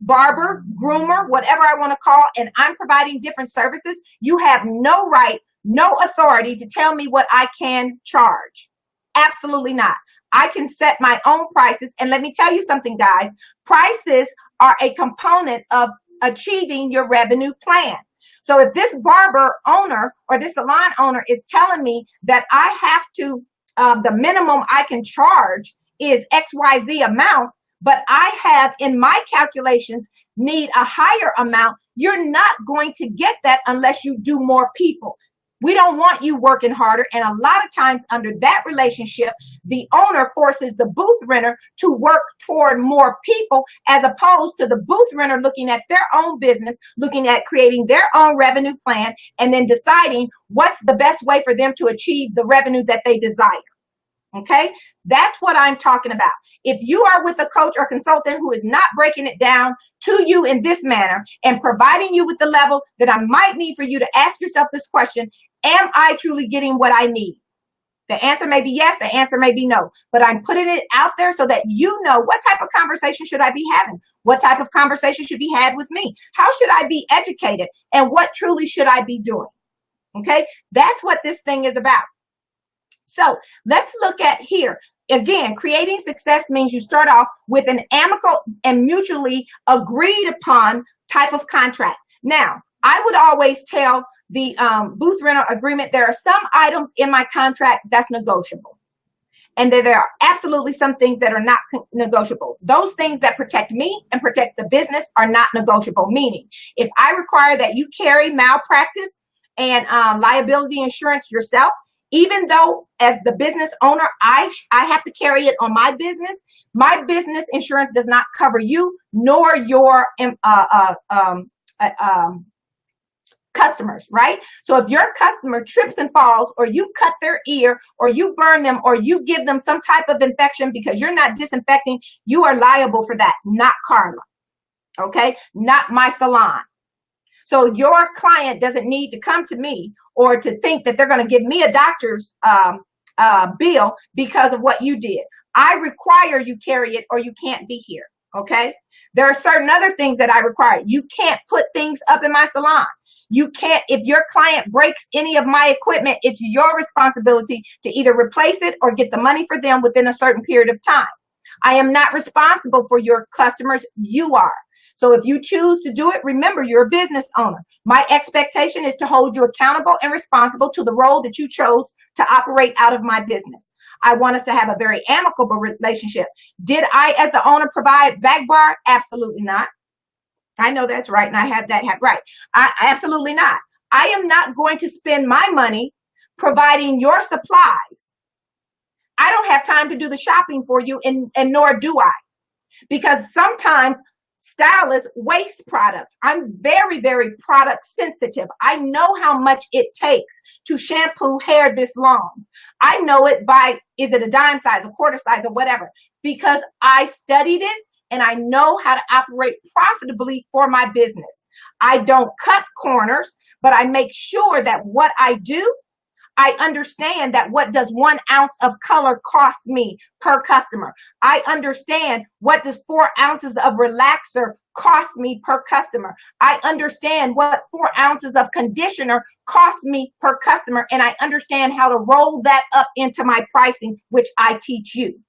barber, groomer, whatever I want to call, and I'm providing different services, you have no right, no authority to tell me what I can charge. Absolutely not. I can set my own prices. And let me tell you something, guys. Prices are a component of achieving your revenue plan. So if this barber owner or this salon owner is telling me that I have to, the minimum I can charge is XYZ amount, but I have in my calculations need a higher amount, you're not going to get that unless you do more people. We don't want you working harder. And a lot of times under that relationship, the owner forces the booth renter to work toward more people, as opposed to the booth renter looking at their own business, looking at creating their own revenue plan, and then deciding what's the best way for them to achieve the revenue that they desire. Okay, that's what I'm talking about. If you are with a coach or consultant who is not breaking it down to you in this manner and providing you with the level that I might need for you to ask yourself this question, am I truly getting what I need? The answer may be yes, the answer may be no, but I'm putting it out there so that you know what type of conversation should I be having? What type of conversation should be had with me? How should I be educated? And what truly should I be doing? Okay, that's what this thing is about. So let's look at here. Again, creating success means you start off with an amicable and mutually agreed upon type of contract. Now, I would always tell the booth rental agreement, there are some items in my contract that's negotiable. And then there are absolutely some things that are not negotiable. Those things that protect me and protect the business are not negotiable. Meaning, if I require that you carry malpractice and liability insurance yourself, even though as the business owner, I have to carry it on my business insurance does not cover you nor your customers, right? So if your customer trips and falls, or you cut their ear, or you burn them, or you give them some type of infection because you're not disinfecting, you are liable for that, not Carla, okay? Not my salon. So your client doesn't need to come to me or to think that they're going to give me a doctor's bill because of what you did. I require you carry it or you can't be here, okay? There are certain other things that I require. You can't put things up in my salon. You can't, if your client breaks any of my equipment, it's your responsibility to either replace it or get the money for them within a certain period of time. I am not responsible for your customers. You are. So if you choose to do it, remember, you're a business owner. My expectation is to hold you accountable and responsible to the role that you chose to operate out of my business. I want us to have a very amicable relationship. Did I, as the owner, provide back bar? Absolutely not. I know that's right, and I have that right. Absolutely not. I am not going to spend my money providing your supplies. I don't have time to do the shopping for you, and nor do I. Because sometimes stylists waste product. I'm very, very product sensitive. I know how much it takes to shampoo hair this long. I know it by, is it a dime size, a quarter size, or whatever, because I studied it and I know how to operate profitably for my business. I don't cut corners, but I make sure that what I do, I understand that what does 1 ounce of color cost me per customer. I understand what does 4 ounces of relaxer cost me per customer. I understand what 4 ounces of conditioner cost me per customer. And I understand how to roll that up into my pricing, which I teach you.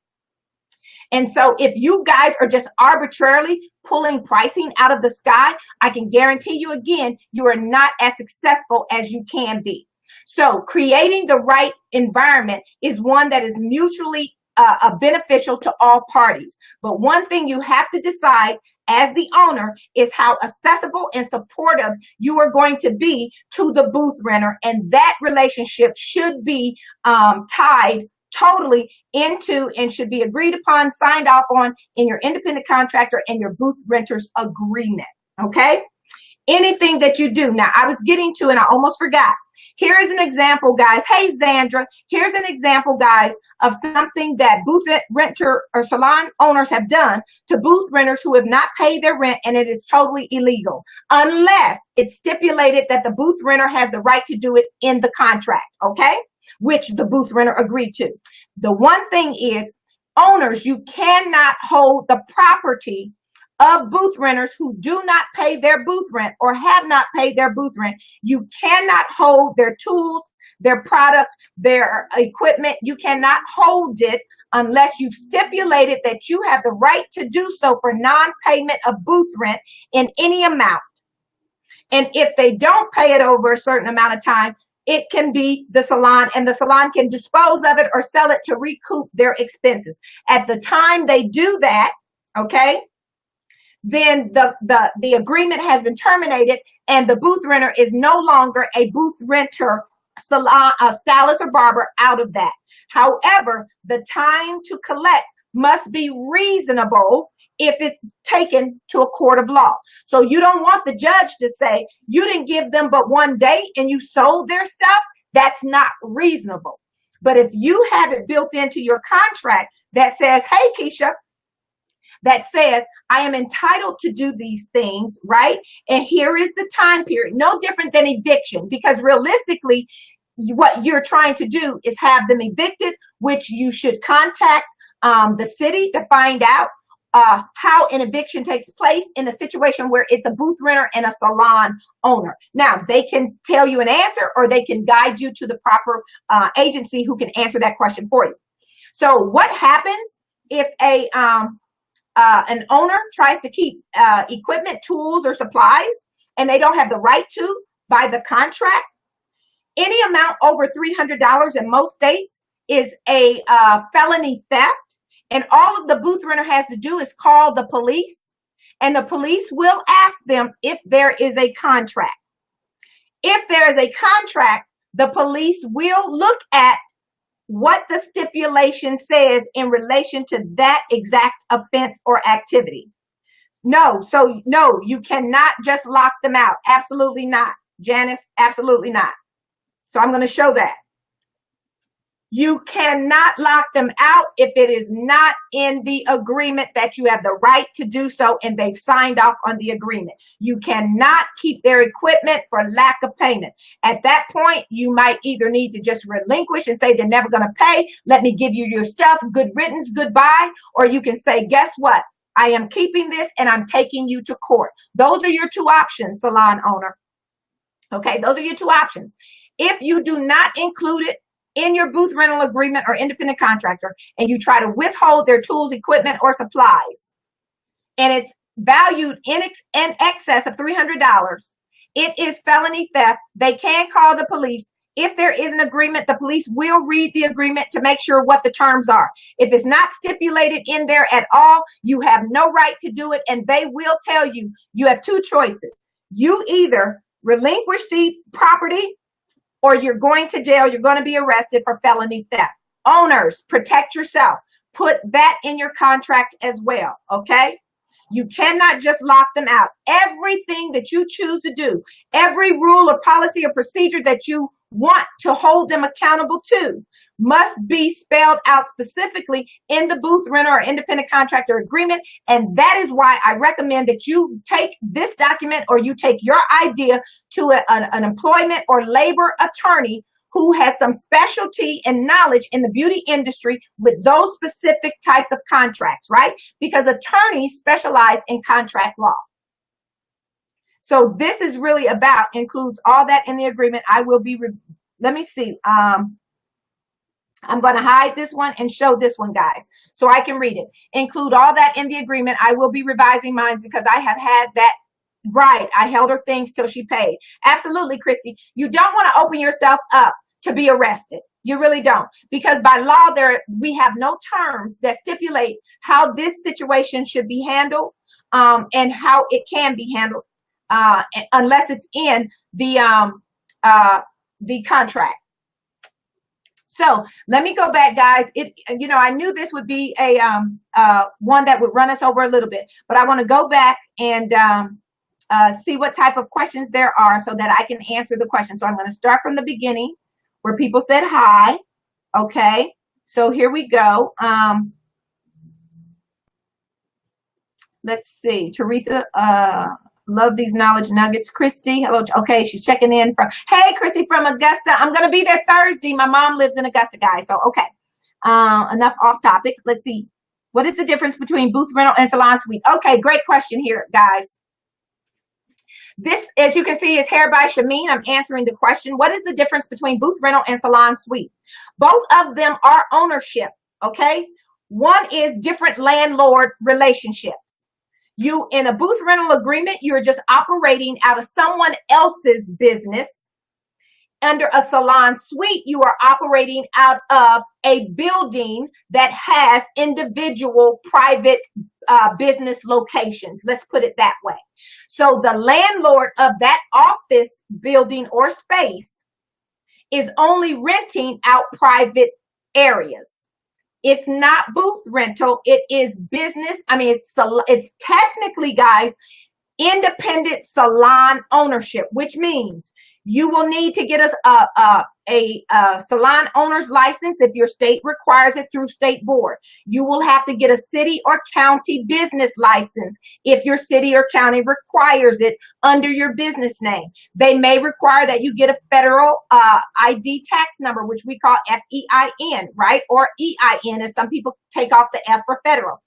And so if you guys are just arbitrarily pulling pricing out of the sky, I can guarantee you again, you are not as successful as you can be. So creating the right environment is one that is mutually beneficial to all parties. But one thing you have to decide as the owner is how accessible and supportive you are going to be to the booth renter. And that relationship should be tied totally into and should be agreed upon, signed off on in your independent contractor and your booth renters agreement. Okay? Anything that you do. Now, I was getting to, and I almost forgot. Here is an example, guys. Hey, Zandra, here's an example, guys, of something that booth renter or salon owners have done to booth renters who have not paid their rent, and it is totally illegal unless it's stipulated that the booth renter has the right to do it in the contract, okay, which the booth renter agreed to. The one thing is, owners, you cannot hold the property of booth renters who do not pay their booth rent or have not paid their booth rent. You cannot hold their tools, their product, their equipment. You cannot hold it unless you've stipulated that you have the right to do so for non-payment of booth rent in any amount. And if they don't pay it over a certain amount of time, it can be the salon, and the salon can dispose of it or sell it to recoup their expenses. At the time they do that, okay, then the agreement has been terminated and the booth renter is no longer a booth renter, salon, stylist or barber out of that. However, the time to collect must be reasonable if it's taken to a court of law. So you don't want the judge to say, you didn't give them but 1 day and you sold their stuff. That's not reasonable. But if you have it built into your contract that says, hey, Keisha, that says, I am entitled to do these things, right? And here is the time period, no different than eviction, because realistically, what you're trying to do is have them evicted, which you should contact the city to find out how an eviction takes place in a situation where it's a booth renter and a salon owner. Now, they can tell you an answer or they can guide you to the proper agency who can answer that question for you. So what happens if an owner tries to keep equipment, tools, or supplies, and they don't have the right to by the contract? Any amount over $300 in most states is a felony theft, and all of the booth renter has to do is call the police, and the police will ask them if there is a contract. If there is a contract, the police will look at what the stipulation says in relation to that exact offense or activity. No, you cannot just lock them out. Absolutely not. Janice, absolutely not. So I'm going to show that. You cannot lock them out if it is not in the agreement that you have the right to do so and they've signed off on the agreement. You cannot keep their equipment for lack of payment. At that point, you might either need to just relinquish and say they're never going to pay. Let me give you your stuff. Good riddance, goodbye. Or you can say, guess what? I am keeping this and I'm taking you to court. Those are your two options, salon owner. Okay, those are your two options. If you do not include it in your booth rental agreement or independent contractor, and you try to withhold their tools, equipment, or supplies, and it's valued in excess of $300, it is felony theft. They can call the police. If there is an agreement, the police will read the agreement to make sure what the terms are. If it's not stipulated in there at all, you have no right to do it, and they will tell you, you have two choices. You either relinquish the property or you're going to jail, you're going to be arrested for felony theft. Owners, protect yourself. Put that in your contract as well, okay? You cannot just lock them out. Everything that you choose to do, every rule or policy or procedure that you want to hold them accountable to must be spelled out specifically in the booth renter or independent contractor agreement. And that is why I recommend that you take this document or you take your idea to an employment or labor attorney who has some specialty and knowledge in the beauty industry with those specific types of contracts, right? Because attorneys specialize in contract law. So this is really about, includes all that in the agreement. I will be, let me see. I'm going to hide this one and show this one, guys, so I can read it. Include all that in the agreement. I will be revising mine because I have had that right. I held her things till she paid. Absolutely, Christy. You don't want to open yourself up to be arrested. You really don't. Because by law, we have no terms that stipulate how this situation should be handled and how it can be handled unless it's in the contract. So let me go back, guys. I knew this would be a one that would run us over a little bit, but I want to go back and see what type of questions there are so that I can answer the question. So I'm going to start from the beginning where people said hi. Okay, so here we go. Let's see. Taretha, love these knowledge nuggets. Christy, hello. Okay, she's checking in from, hey, Christy from Augusta. I'm going to be there Thursday. My mom lives in Augusta, guys. So, okay. Enough off topic. Let's see. What is the difference between booth rental and salon suite? Okay, great question here, guys. This, as you can see, is Hair by Shameen. I'm answering the question. What is the difference between booth rental and salon suite? Both of them are ownership, okay? One is different landlord relationships. You, in a booth rental agreement, you're just operating out of someone else's business. Under a salon suite, you are operating out of a building that has individual private business locations. Let's put it that way. So the landlord of that office building or space is only renting out private areas. It's not booth rental. It is business. I mean, it's technically, guys, independent salon ownership, which means you will need to get us a salon owner's license if your state requires it through state board. You will have to get a city or county business license if your city or county requires it under your business name. They may require that you get a federal ID tax number, which we call FEIN, right? Or EIN, as some people take off the F for federal.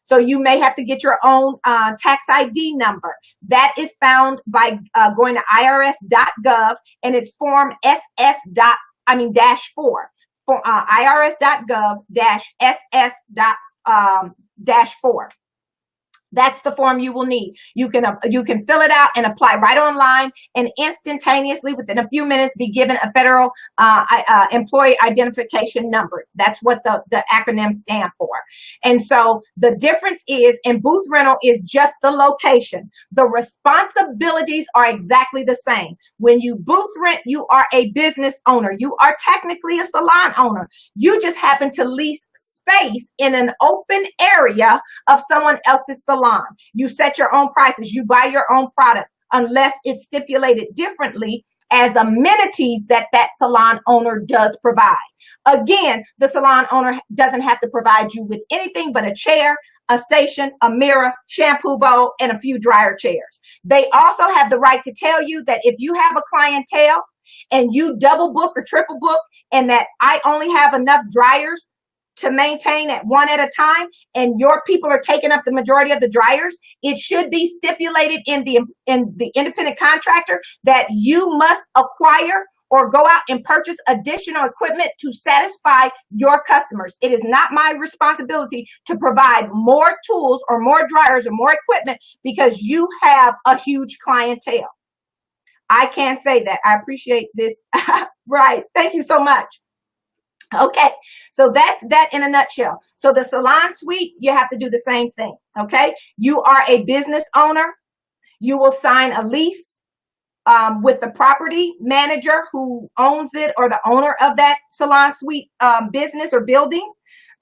So you may have to get your own tax ID number. That is found by going to irs.gov, and it's form -4 for irs.gov-ss-4. That's the form you will need. You can fill it out and apply right online, and instantaneously within a few minutes be given a federal employee identification number. That's what the acronyms stand for. And so the difference is, in booth rental is just the location. The responsibilities are exactly the same. When you booth rent, you are a business owner. You are technically a salon owner. You just happen to lease space in an open area of someone else's salon. You set your own prices. You buy your own product unless it's stipulated differently as amenities that salon owner does provide. Again, the salon owner doesn't have to provide you with anything but a chair, a station, a mirror, shampoo bowl, and a few dryer chairs. They also have the right to tell you that if you have a clientele and you double book or triple book, and that I only have enough dryers to maintain at one at a time, and your people are taking up the majority of the dryers, it should be stipulated in the independent contractor that you must acquire or go out and purchase additional equipment to satisfy your customers. It is not my responsibility to provide more tools or more dryers or more equipment because you have a huge clientele. I can't say that. I appreciate this. Right. Thank you so much. Okay, so that's that in a nutshell. So the salon suite, you have to do the same thing, okay? You are a business owner. You will sign a lease with the property manager who owns it, or the owner of that salon suite business or building.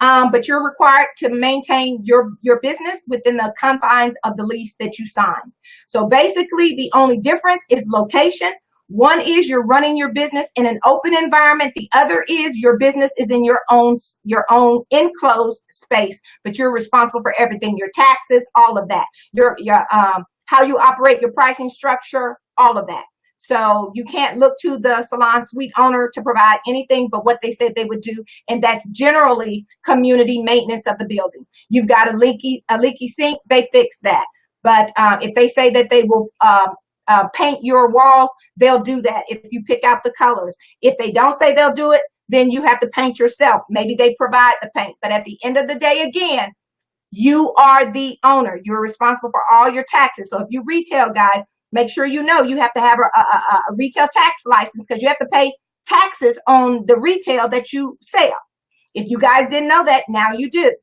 But you're required to maintain your business within the confines of the lease that you sign. So basically, the only difference is location. One is you're running your business in an open environment. The other is your business is in your own enclosed space, but you're responsible for everything, your taxes, all of that. Your how you operate your pricing structure, all of that. So you can't look to the salon suite owner to provide anything but what they said they would do, and that's generally community maintenance of the building. You've got a leaky sink, they fix that. But if they say that they will paint your wall, they'll do that if you pick out the colors. If they don't say they'll do it, then you have to paint yourself. Maybe they provide the paint. But at the end of the day, again, you are the owner. You're responsible for all your taxes. So if you retail, guys, make sure you know you have to have a retail tax license, because you have to pay taxes on the retail that you sell. If you guys didn't know that, now you do.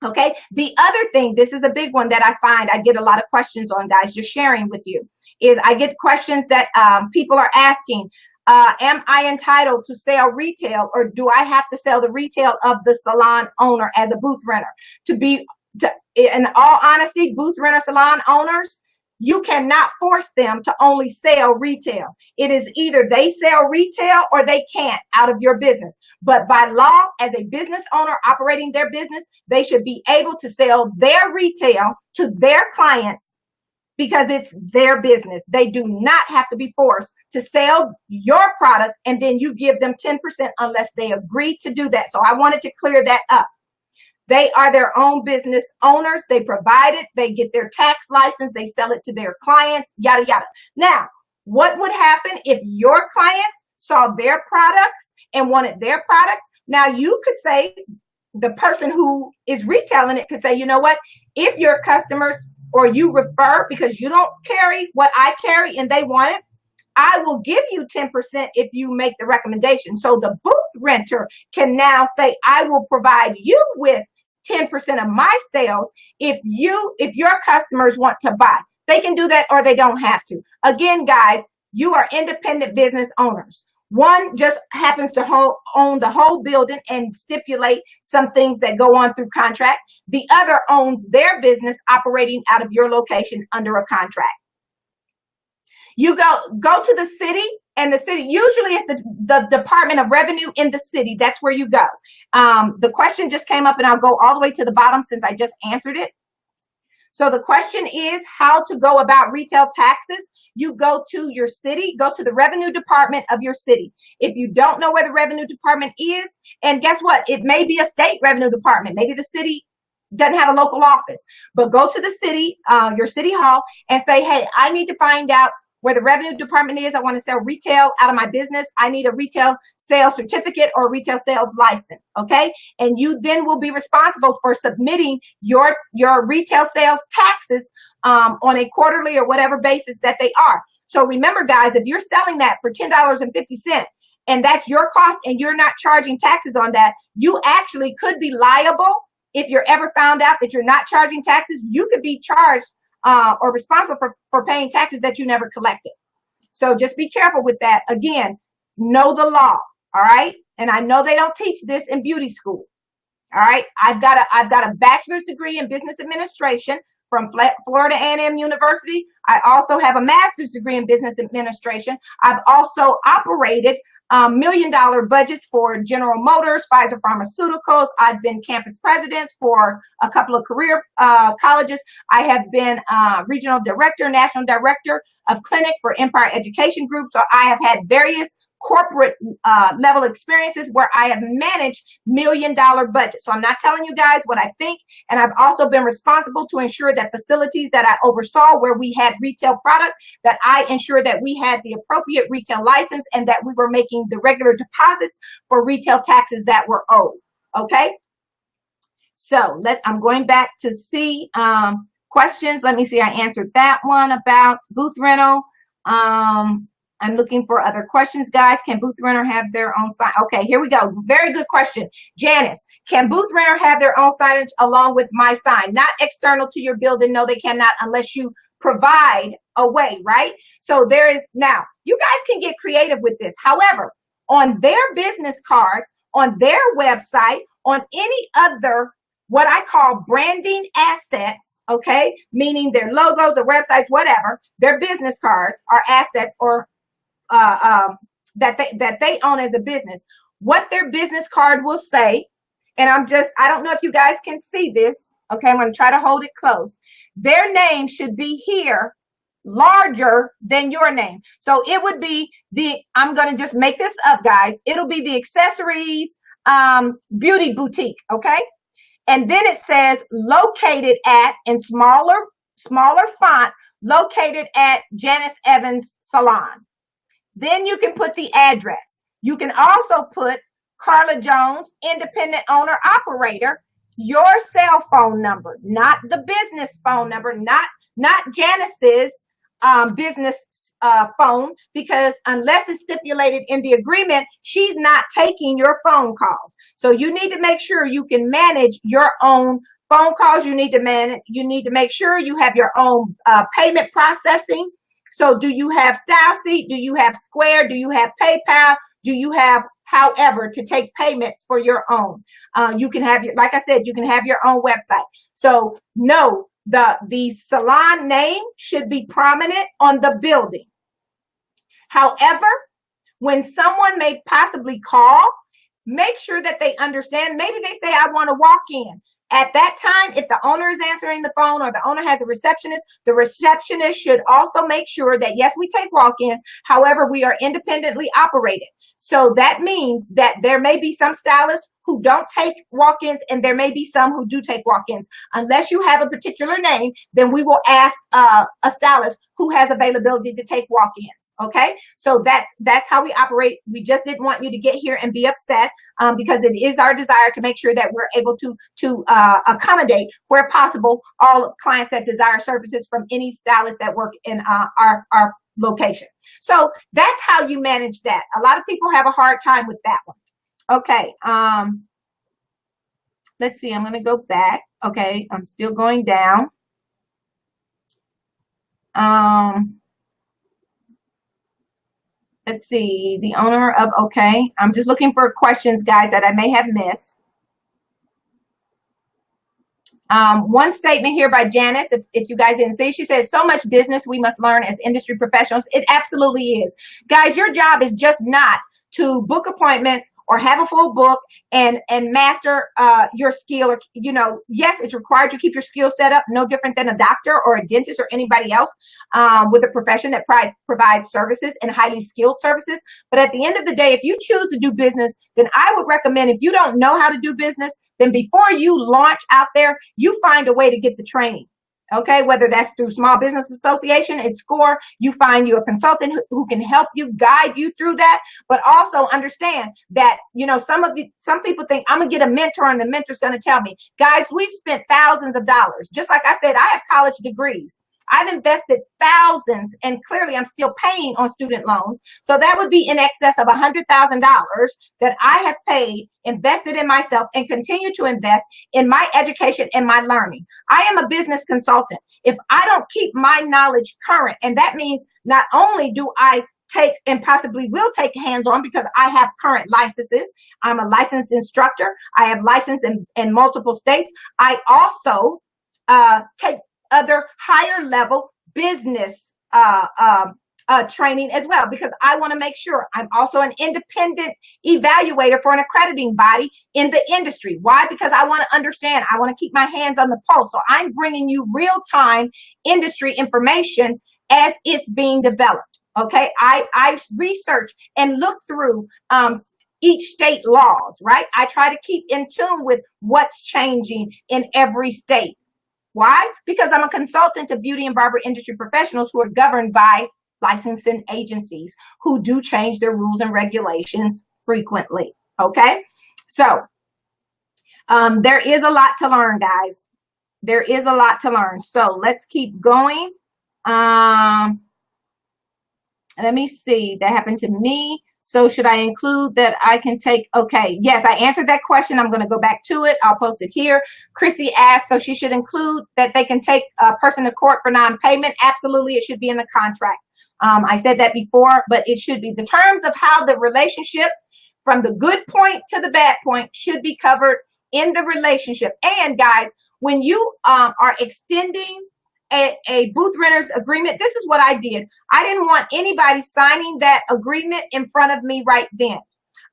Okay. The other thing, this is a big one that I find I get a lot of questions on, guys, just sharing with you, is I get questions that people are asking, am I entitled to sell retail, or do I have to sell the retail of the salon owner as a booth renter? In all honesty, booth renter salon owners, you cannot force them to only sell retail. It is either they sell retail or they can't out of your business. But by law, as a business owner operating their business, they should be able to sell their retail to their clients because it's their business. They do not have to be forced to sell your product and then you give them 10% unless they agree to do that. So I wanted to clear that up. They are their own business owners. They provide it. They get their tax license. They sell it to their clients, yada, yada. Now, what would happen if your clients saw their products and wanted their products? Now, you could say, the person who is retailing it could say, you know what? If your customers or you refer because you don't carry what I carry and they want it, I will give you 10% if you make the recommendation. So the booth renter can now say, I will provide you with 10% of my sales if your customers want to buy. They can do that or they don't have to. Again, guys, you are independent business owners. One just happens to own the whole building and stipulate some things that go on through contract. The other owns their business operating out of your location under a contract. You go to the city, and the city usually is the Department of Revenue in the city. That's where you go. The question just came up, and I'll go all the way to the bottom since I just answered it. So the question is how to go about retail taxes. You go to your city, go to the revenue department of your city. If you don't know where the revenue department is, and guess what? It may be a state revenue department. Maybe the city doesn't have a local office, but go to the city, your city hall, and say, hey, I need to find out where the revenue department is. I want to sell retail out of my business. I need a retail sales certificate or retail sales license. Okay. And you then will be responsible for submitting your retail sales taxes on a quarterly or whatever basis that they are. So remember, guys, if you're selling that for $10.50 and that's your cost and you're not charging taxes on that, you actually could be liable. If you're ever found out that you're not charging taxes, you could be charged or responsible for paying taxes that you never collected. So just be careful with that. Again, know the law. All right. And I know they don't teach this in beauty school. All right. I've got a bachelor's degree in business administration from Florida A&M University. I also have a master's degree in business administration. I've also operated $1 million budgets for General Motors, Pfizer Pharmaceuticals. I've been campus president for a couple of career colleges. I have been regional director, national director of clinic for Empire Education Group. So I have had various corporate level experiences where I have managed $1 million budgets. So I'm not telling you guys what I think. And I've also been responsible to ensure that facilities that I oversaw where we had retail product, that I ensured that we had the appropriate retail license and that we were making the regular deposits for retail taxes that were owed. Okay. So I'm going back to see questions. Let me see. I answered that one about booth rental. I'm looking for other questions, guys. Can booth renter have their own sign? Okay, here we go. Very good question. Janice, can booth renter have their own signage along with my sign? Not external to your building. No, they cannot unless you provide a way, right? So now, you guys can get creative with this. However, on their business cards, on their website, on any other what I call branding assets, okay, meaning their logos or websites, whatever, their business cards are assets or that they own as a business. What their business card will say, and I don't know if you guys can see this. Okay, I'm going to try to hold it close. Their name should be here larger than your name. So it would be I'm going to just make this up, guys. It'll be the accessories beauty boutique. Okay. And then it says located at, in smaller font, located at Janice Evans Salon. Then you can put the address. You can also put Carla Jones, independent owner operator, your cell phone number, not the business phone number, not Janice's business phone, because unless it's stipulated in the agreement, she's not taking your phone calls. So you need to make sure you can manage your own phone calls. You need to make sure you have your own payment processing. So do you have StyleSeat? Do you have Square? Do you have PayPal? Do you have however to take payments for your own? You can have your, like I said, you can have your own website. So no, the salon name should be prominent on the building. However, when someone may possibly call, make sure that they understand. Maybe they say, I want to walk in. At that time, if the owner is answering the phone or the owner has a receptionist, the receptionist should also make sure that, yes, we take walk-in. However, we are independently operated. So that means that there may be some stylists who don't take walk-ins, and there may be some who do take walk-ins. Unless you have a particular name, then we will ask a stylist who has availability to take walk-ins. Okay, so that's how we operate. We just didn't want you to get here and be upset, because it is our desire to make sure that we're able to accommodate, where possible, all of clients that desire services from any stylist that work in our location. So that's how you manage that. A lot of people have a hard time with that one. Okay, let's see, I'm going to go back. Okay, I'm still going down. Let's see, the owner of, okay, I'm just looking for questions, guys, that I may have missed. One statement here by Janice, if you guys didn't see, she says, so much business we must learn as industry professionals. It absolutely is. Guys, your job is just not to book appointments or have a full book and master your skill. Or, you know, yes, it's required you keep your skill set up, no different than a doctor or a dentist or anybody else with a profession that provides services and highly skilled services. But at the end of the day, if you choose to do business, then I would recommend, if you don't know how to do business, then before you launch out there, you find a way to get the training. Okay, whether that's through Small Business Association, it's SCORE, you find you a consultant who can help you, guide you through that. But also understand that, you know, some people think I'm gonna get a mentor and the mentor's gonna tell me. Guys, we spent thousands of dollars. Just like I said, I have college degrees. I've invested thousands, and clearly I'm still paying on student loans. So that would be in excess of $100,000 that I have paid, invested in myself, and continue to invest in my education and my learning. I am a business consultant. If I don't keep my knowledge current, and that means not only do I take and possibly will take hands-on because I have current licenses. I'm a licensed instructor. I have license in multiple states. I also take other higher level business training as well, because I want to make sure. I'm also an independent evaluator for an accrediting body in the industry. Why? Because I want to understand. I want to keep my hands on the pulse. So I'm bringing you real-time industry information as it's being developed. Okay, I research and look through each state laws, right? I try to keep in tune with what's changing in every state. Why? Because I'm a consultant to beauty and barber industry professionals who are governed by licensing agencies who do change their rules and regulations frequently. Okay, so there is a lot to learn, guys. There is a lot to learn. So let's keep going. Let me see. That happened to me. So should I include that I can take? Okay, yes, I answered that question. I'm going to go back to it. I'll post it here. Chrissy asked, so she should include that they can take a person to court for non-payment. Absolutely, it should be in the contract. I said that before, but it should be. The terms of how the relationship from the good point to the bad point should be covered in the relationship. And guys, when you are extending a booth renter's agreement, this is what I did. I didn't want anybody signing that agreement in front of me right then.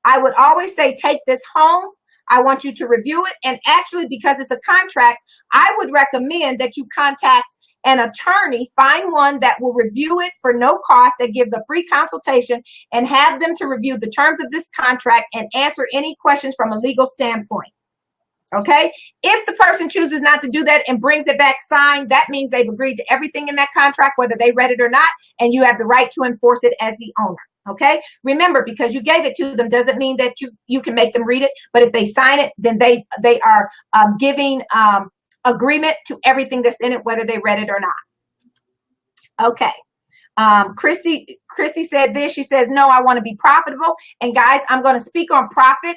I would always say, take this home. I want you to review it. And actually, because it's a contract, I would recommend that you contact an attorney, find one that will review it for no cost, that gives a free consultation, and have them to review the terms of this contract and answer any questions from a legal standpoint. Okay? If the person chooses not to do that and brings it back signed, that means they've agreed to everything in that contract, whether they read it or not, and you have the right to enforce it as the owner. Okay? Remember, because you gave it to them doesn't mean that you can make them read it, but if they sign it, then they are giving agreement to everything that's in it, whether they read it or not. Okay. Christy said this. She says, no, I want to be profitable. And guys, I'm going to speak on profit.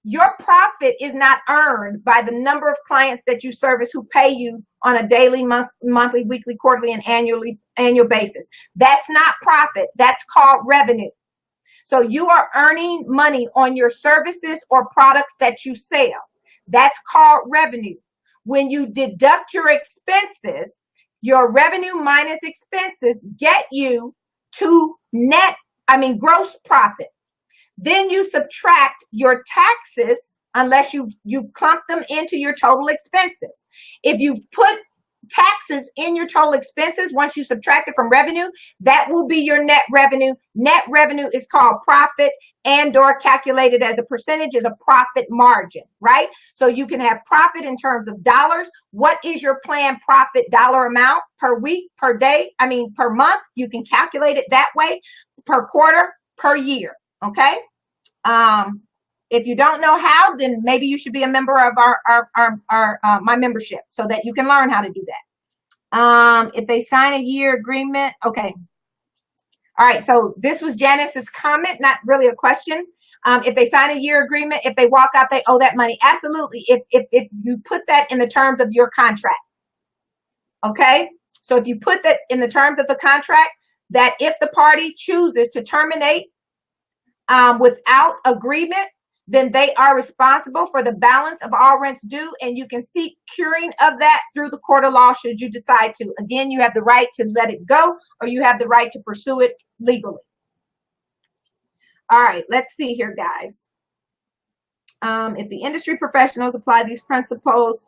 Your profit is not earned by the number of clients that you service who pay you on a daily, monthly, weekly, quarterly, and annual basis. That's not profit. That's called revenue. So you are earning money on your services or products that you sell. That's called revenue. When you deduct your expenses, your revenue minus expenses get you to gross profit. Then you subtract your taxes, unless you clump them into your total expenses. If you put taxes in your total expenses, once you subtract it from revenue, that will be your net revenue. Net revenue is called profit, and or calculated as a percentage is a profit margin, right? So you can have profit in terms of dollars. What is your planned profit dollar amount per week, per day? Per month. You can calculate it that way, per quarter, per year. Okay. If you don't know how, then maybe you should be a member of my membership so that you can learn how to do that. If they sign a year agreement, okay. All right. So this was Janice's comment, not really a question. If they sign a year agreement, if they walk out, they owe that money. Absolutely. If you put that in the terms of your contract. Okay. So if you put that in the terms of the contract, that if the party chooses to terminate without agreement, then they are responsible for the balance of all rents due, and you can seek curing of that through the court of law should you decide to. Again, you have the right to let it go, or you have the right to pursue it legally. All right, let's see here, guys. If the industry professionals apply these principles,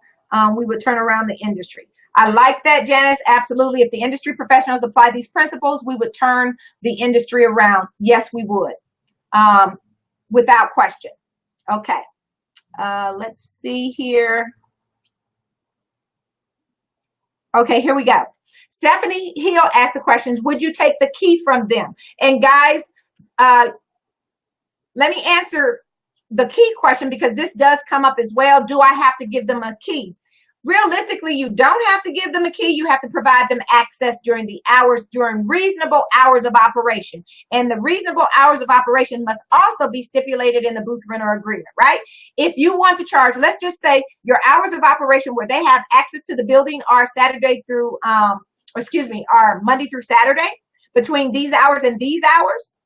we would turn around the industry. I like that, Janice. Absolutely. If the industry professionals apply these principles, we would turn the industry around. Yes, we would. Without question. Okay. Let's see here. Okay, here we go. Stephanie Hill asked the questions, would you take the key from them? And guys, let me answer the key question, because this does come up as well. Do I have to give them a key? Realistically, you don't have to give them a key. You have to provide them access during reasonable hours of operation. And the reasonable hours of operation must also be stipulated in the booth renter agreement, right? If you want to charge, let's just say your hours of operation where they have access to the building are are Monday through Saturday, between these hours and these hours.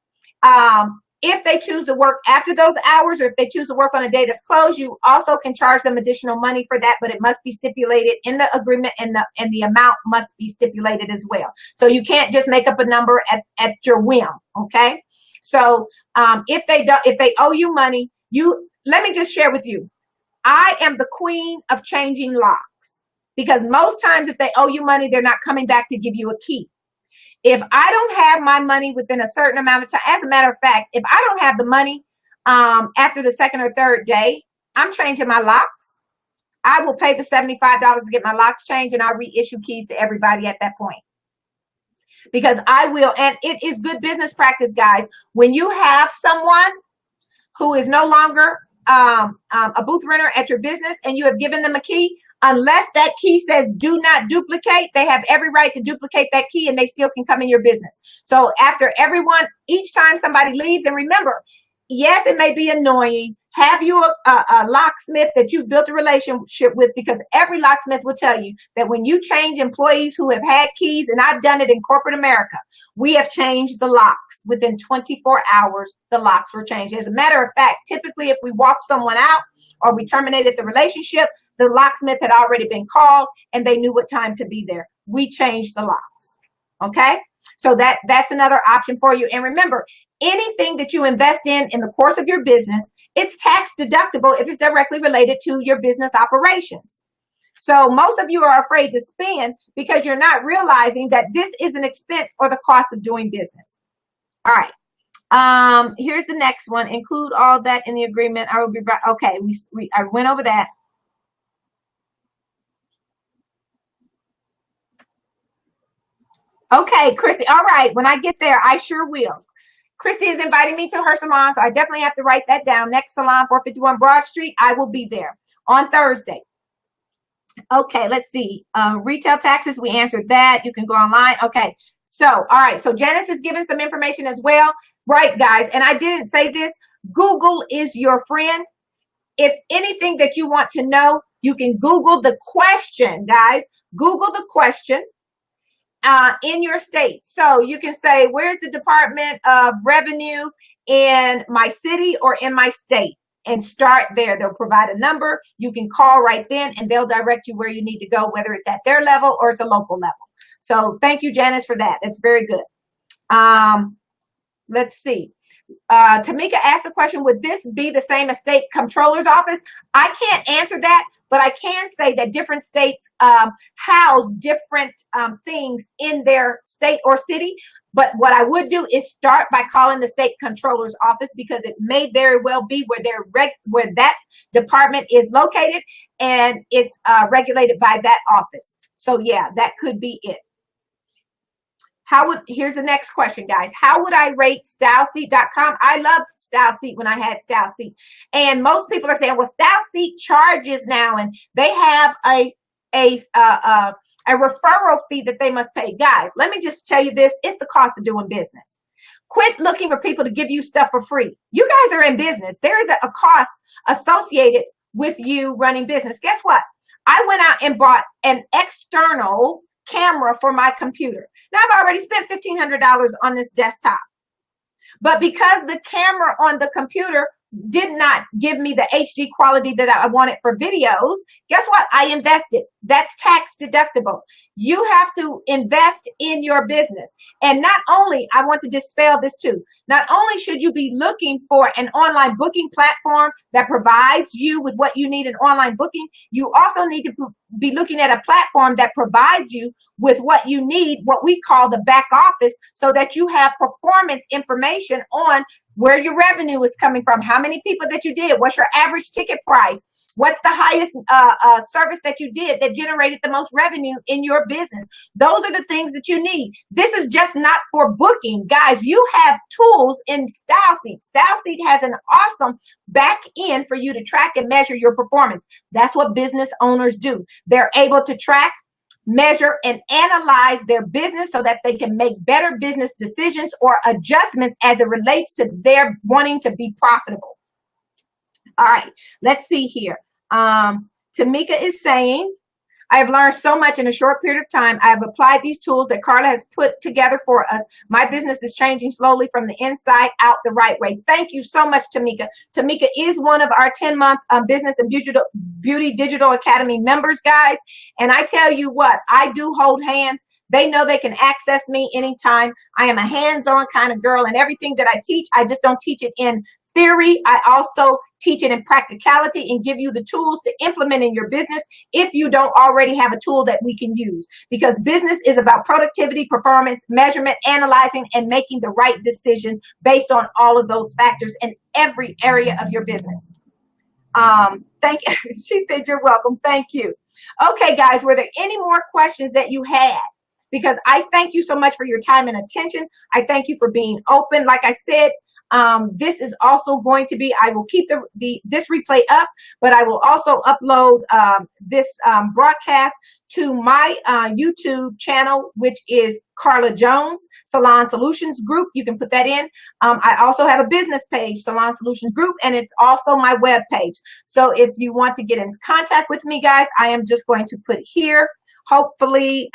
If they choose to work after those hours, or if they choose to work on a day that's closed, you also can charge them additional money for that, but it must be stipulated in the agreement, and the amount must be stipulated as well. So you can't just make up a number at your whim. Okay. So if they owe you money, let me just share with you, I am the queen of changing locks, because most times if they owe you money, they're not coming back to give you a key. If I don't have my money within a certain amount of time, as a matter of fact, if I don't have the money after the second or third day, I'm changing my locks. I will pay the $75 to get my locks changed, and I'll reissue keys to everybody at that point. Because I will, and it is good business practice, guys. When you have someone who is no longer a booth renter at your business and you have given them a key, unless that key says do not duplicate, they have every right to duplicate that key, and they still can come in your business. So after each time somebody leaves, and remember, yes, it may be annoying. Have you a locksmith that you've built a relationship with, because every locksmith will tell you that when you change employees who have had keys, and I've done it in corporate America, we have changed the locks. Within 24 hours, the locks were changed. As a matter of fact, typically if we walk someone out or we terminated the relationship, the locksmith had already been called and they knew what time to be there. We changed the locks. Okay? So that's another option for you. And remember, anything that you invest in the course of your business, it's tax deductible if it's directly related to your business operations. So most of you are afraid to spend because you're not realizing that this is an expense or the cost of doing business. All right. Here's the next one. Include all that in the agreement. I will be right. Okay. I went over that. Okay, Christy. All right. When I get there, I sure will. Christy is inviting me to her salon, so I definitely have to write that down. Next salon, 451 Broad Street. I will be there on Thursday. Okay, let's see. Retail taxes, we answered that. You can go online. Okay. So, all right. So Janice is giving some information as well. Right, guys. And I didn't say this. Google is your friend. If anything that you want to know, you can Google the question, guys. Google the question in your state. So you can say, where's the Department of Revenue in my city or in my state? And start there. They'll provide a number. You can call right then and they'll direct you where you need to go, whether it's at their level or it's a local level. So thank you, Janice, for that. That's very good. Let's see. Tamika asked the question, would this be the same as state comptroller's office? I can't answer that, but I can say that different states house different things in their state or city. But what I would do is start by calling the state comptroller's office because it may very well be where that department is located and it's regulated by that office. So yeah, that could be it. Here's the next question, guys. How would I rate StyleSeat.com? I loved StyleSeat when I had StyleSeat. And most people are saying, well, StyleSeat charges now and they have a referral fee that they must pay. Guys, let me just tell you this. It's the cost of doing business. Quit looking for people to give you stuff for free. You guys are in business. There is a cost associated with you running business. Guess what? I went out and bought an external camera for my computer. Now I've already spent $1,500 on this desktop. But because the camera on the computer did not give me the HD quality that I wanted for videos, guess what? I invested. That's tax deductible. You have to invest in your business. And not only, I want to dispel this too, not only should you be looking for an online booking platform that provides you with what you need in online booking, you also need to be looking at a platform that provides you with what you need, what we call the back office, so that you have performance information on where your revenue is coming from, how many people that you did, what's your average ticket price, what's the highest service that you did that generated the most revenue in your business. Those are the things that you need. This is just not for booking. Guys, you have tools in StyleSeat. StyleSeat has an awesome back end for you to track and measure your performance. That's what business owners do. They're able to track, measure, and analyze their business so that they can make better business decisions or adjustments as it relates to their wanting to be profitable. All right, let's see here. Tamika is saying, I have learned so much in a short period of time. I have applied these tools that Carla has put together for us. My business is changing slowly from the inside out the right way. Thank you so much, Tamika. Tamika is one of our 10-month Business and Beauty Digital Academy members, guys. And I tell you what, I do hold hands. They know they can access me anytime. I am a hands-on kind of girl, and everything that I teach, I just don't teach it in theory. I also teach it in practicality and give you the tools to implement in your business if you don't already have a tool that we can use. Because business is about productivity, performance, measurement, analyzing, and making the right decisions based on all of those factors in every area of your business. Thank you. She said, you're welcome. Thank you. Okay, guys, were there any more questions that you had? Because I thank you so much for your time and attention. I thank you for being open. Like I said, this is also going to be, I will keep this replay up, but I will also upload this broadcast to my YouTube channel, which is Carla Jones Salon Solutions Group. You can put that in. I also have a business page, Salon Solutions Group, and it's also my web page. So if you want to get in contact with me, guys, I am just going to put here, hopefully,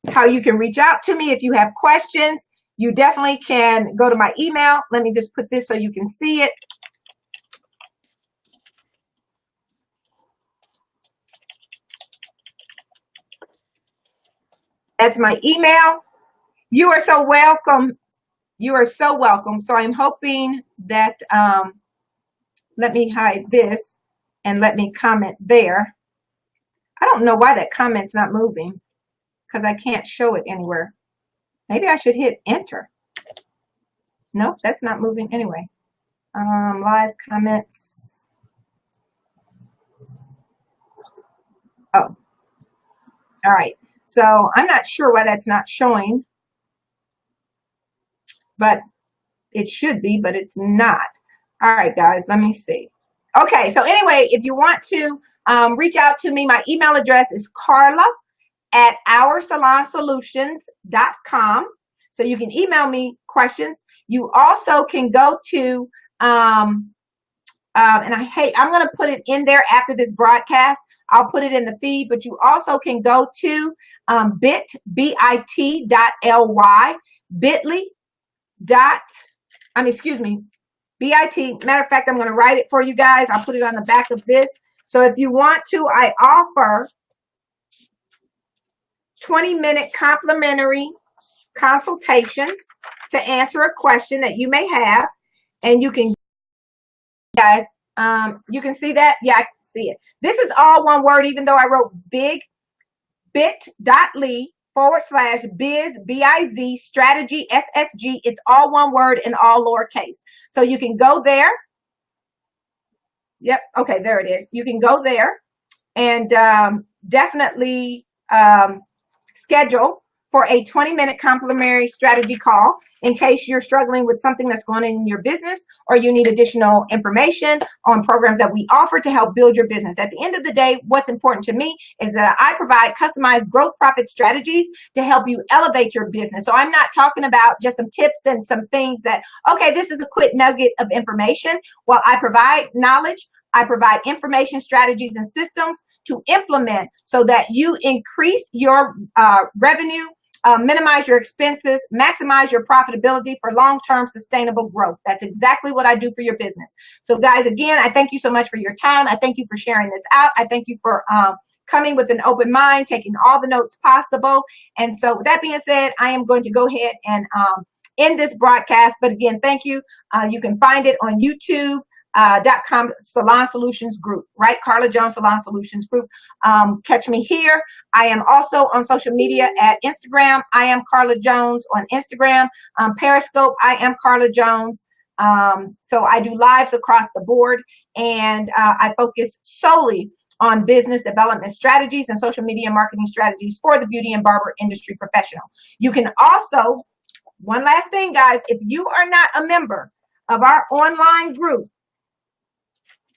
how you can reach out to me if you have questions. You definitely can go to my email. Let me just put this so you can see it. That's my email. You are so welcome. You are so welcome. So I'm hoping that, let me hide this and let me comment there. I don't know why that comment's not moving because I can't show it anywhere. Maybe I should hit enter. Nope, that's not moving anyway. Live comments. Oh, all right. So I'm not sure why that's not showing, but it should be, but it's not. All right, guys, let me see. Okay, so anyway, if you want to reach out to me, my email address is carla@oursalonsolutions.com. So you can email me questions. You also can go to, and I'm going to put it in there after this broadcast. I'll put it in the feed, but you also can go to bit.ly, bit. Matter of fact, I'm going to write it for you guys. I'll put it on the back of this. So if you want to, I offer 20-minute complimentary consultations to answer a question that you may have. And you can, guys, you can see that? Yeah, I can see it. This is all one word, even though I wrote bit.ly/biz, B-I-Z, strategy, SSG. It's all one word and all lowercase. So you can go there. Yep. Okay, there it is. You can go there and definitely schedule for a 20-minute complimentary strategy call in case you're struggling with something that's going on in your business or you need additional information on programs that we offer to help build your business. At the end of the day, what's important to me is that I provide customized growth profit strategies to help you elevate your business. So I'm not talking about just some tips and some things that, okay, this is a quick nugget of information. Well, I provide knowledge. I provide information, strategies, and systems to implement so that you increase your revenue, minimize your expenses, maximize your profitability for long-term sustainable growth. That's exactly what I do for your business. So guys, again, I thank you so much for your time. I thank you for sharing this out. I thank you for coming with an open mind, taking all the notes possible. And so with that being said, I am going to go ahead and end this broadcast. But again, thank you. You can find it on YouTube. .com Salon Solutions Group, right? Carla Jones Salon Solutions Group. Catch me here. I am also on social media at Instagram. I am Carla Jones on Instagram. Periscope, I am Carla Jones. So I do lives across the board, and I focus solely on business development strategies and social media marketing strategies for the beauty and barber industry professional. You can also, one last thing, guys, if you are not a member of our online group,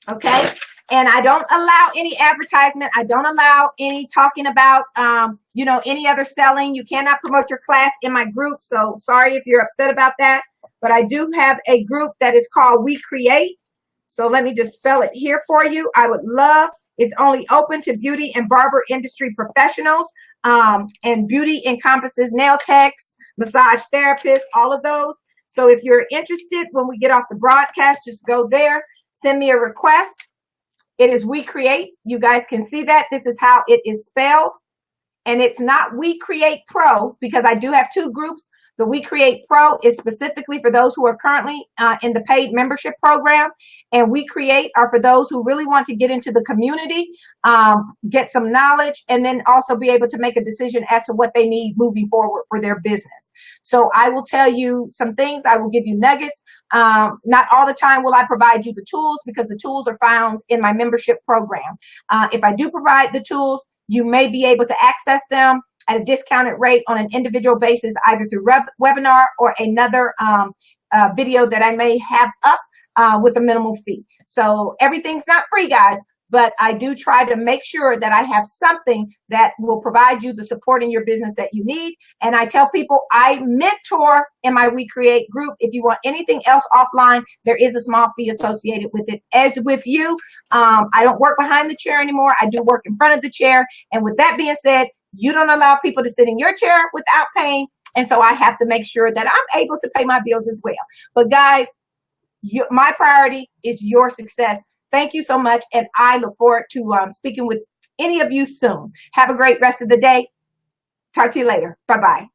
okay, and I don't allow any advertisement. I don't allow any talking about, any other selling. You cannot promote your class in my group. So sorry if you're upset about that. But I do have a group that is called We Create. So let me just spell it here for you. I would love, it's only open to beauty and barber industry professionals. And beauty encompasses nail techs, massage therapists, all of those. So if you're interested, when we get off the broadcast, just go there. Send me a request. It is We Create. You guys can see that. This is how it is spelled. And it's not We Create Pro, because I do have two groups. The We Create Pro is specifically for those who are currently in the paid membership program. And We Create are for those who really want to get into the community, get some knowledge, and then also be able to make a decision as to what they need moving forward for their business. So I will tell you some things. I will give you nuggets. Not all the time will I provide you the tools, because the tools are found in my membership program. If I do provide the tools, you may be able to access them at a discounted rate on an individual basis, either through webinar or another video that I may have up with a minimal fee. So everything's not free, guys, but I do try to make sure that I have something that will provide you the support in your business that you need. And I tell people I mentor in my We Create group. If you want anything else offline, there is a small fee associated with it. As with you, I don't work behind the chair anymore. I do work in front of the chair. And with that being said, you don't allow people to sit in your chair without paying. And so I have to make sure that I'm able to pay my bills as well. But guys, my priority is your success. Thank you so much. And I look forward to speaking with any of you soon. Have a great rest of the day. Talk to you later. Bye-bye.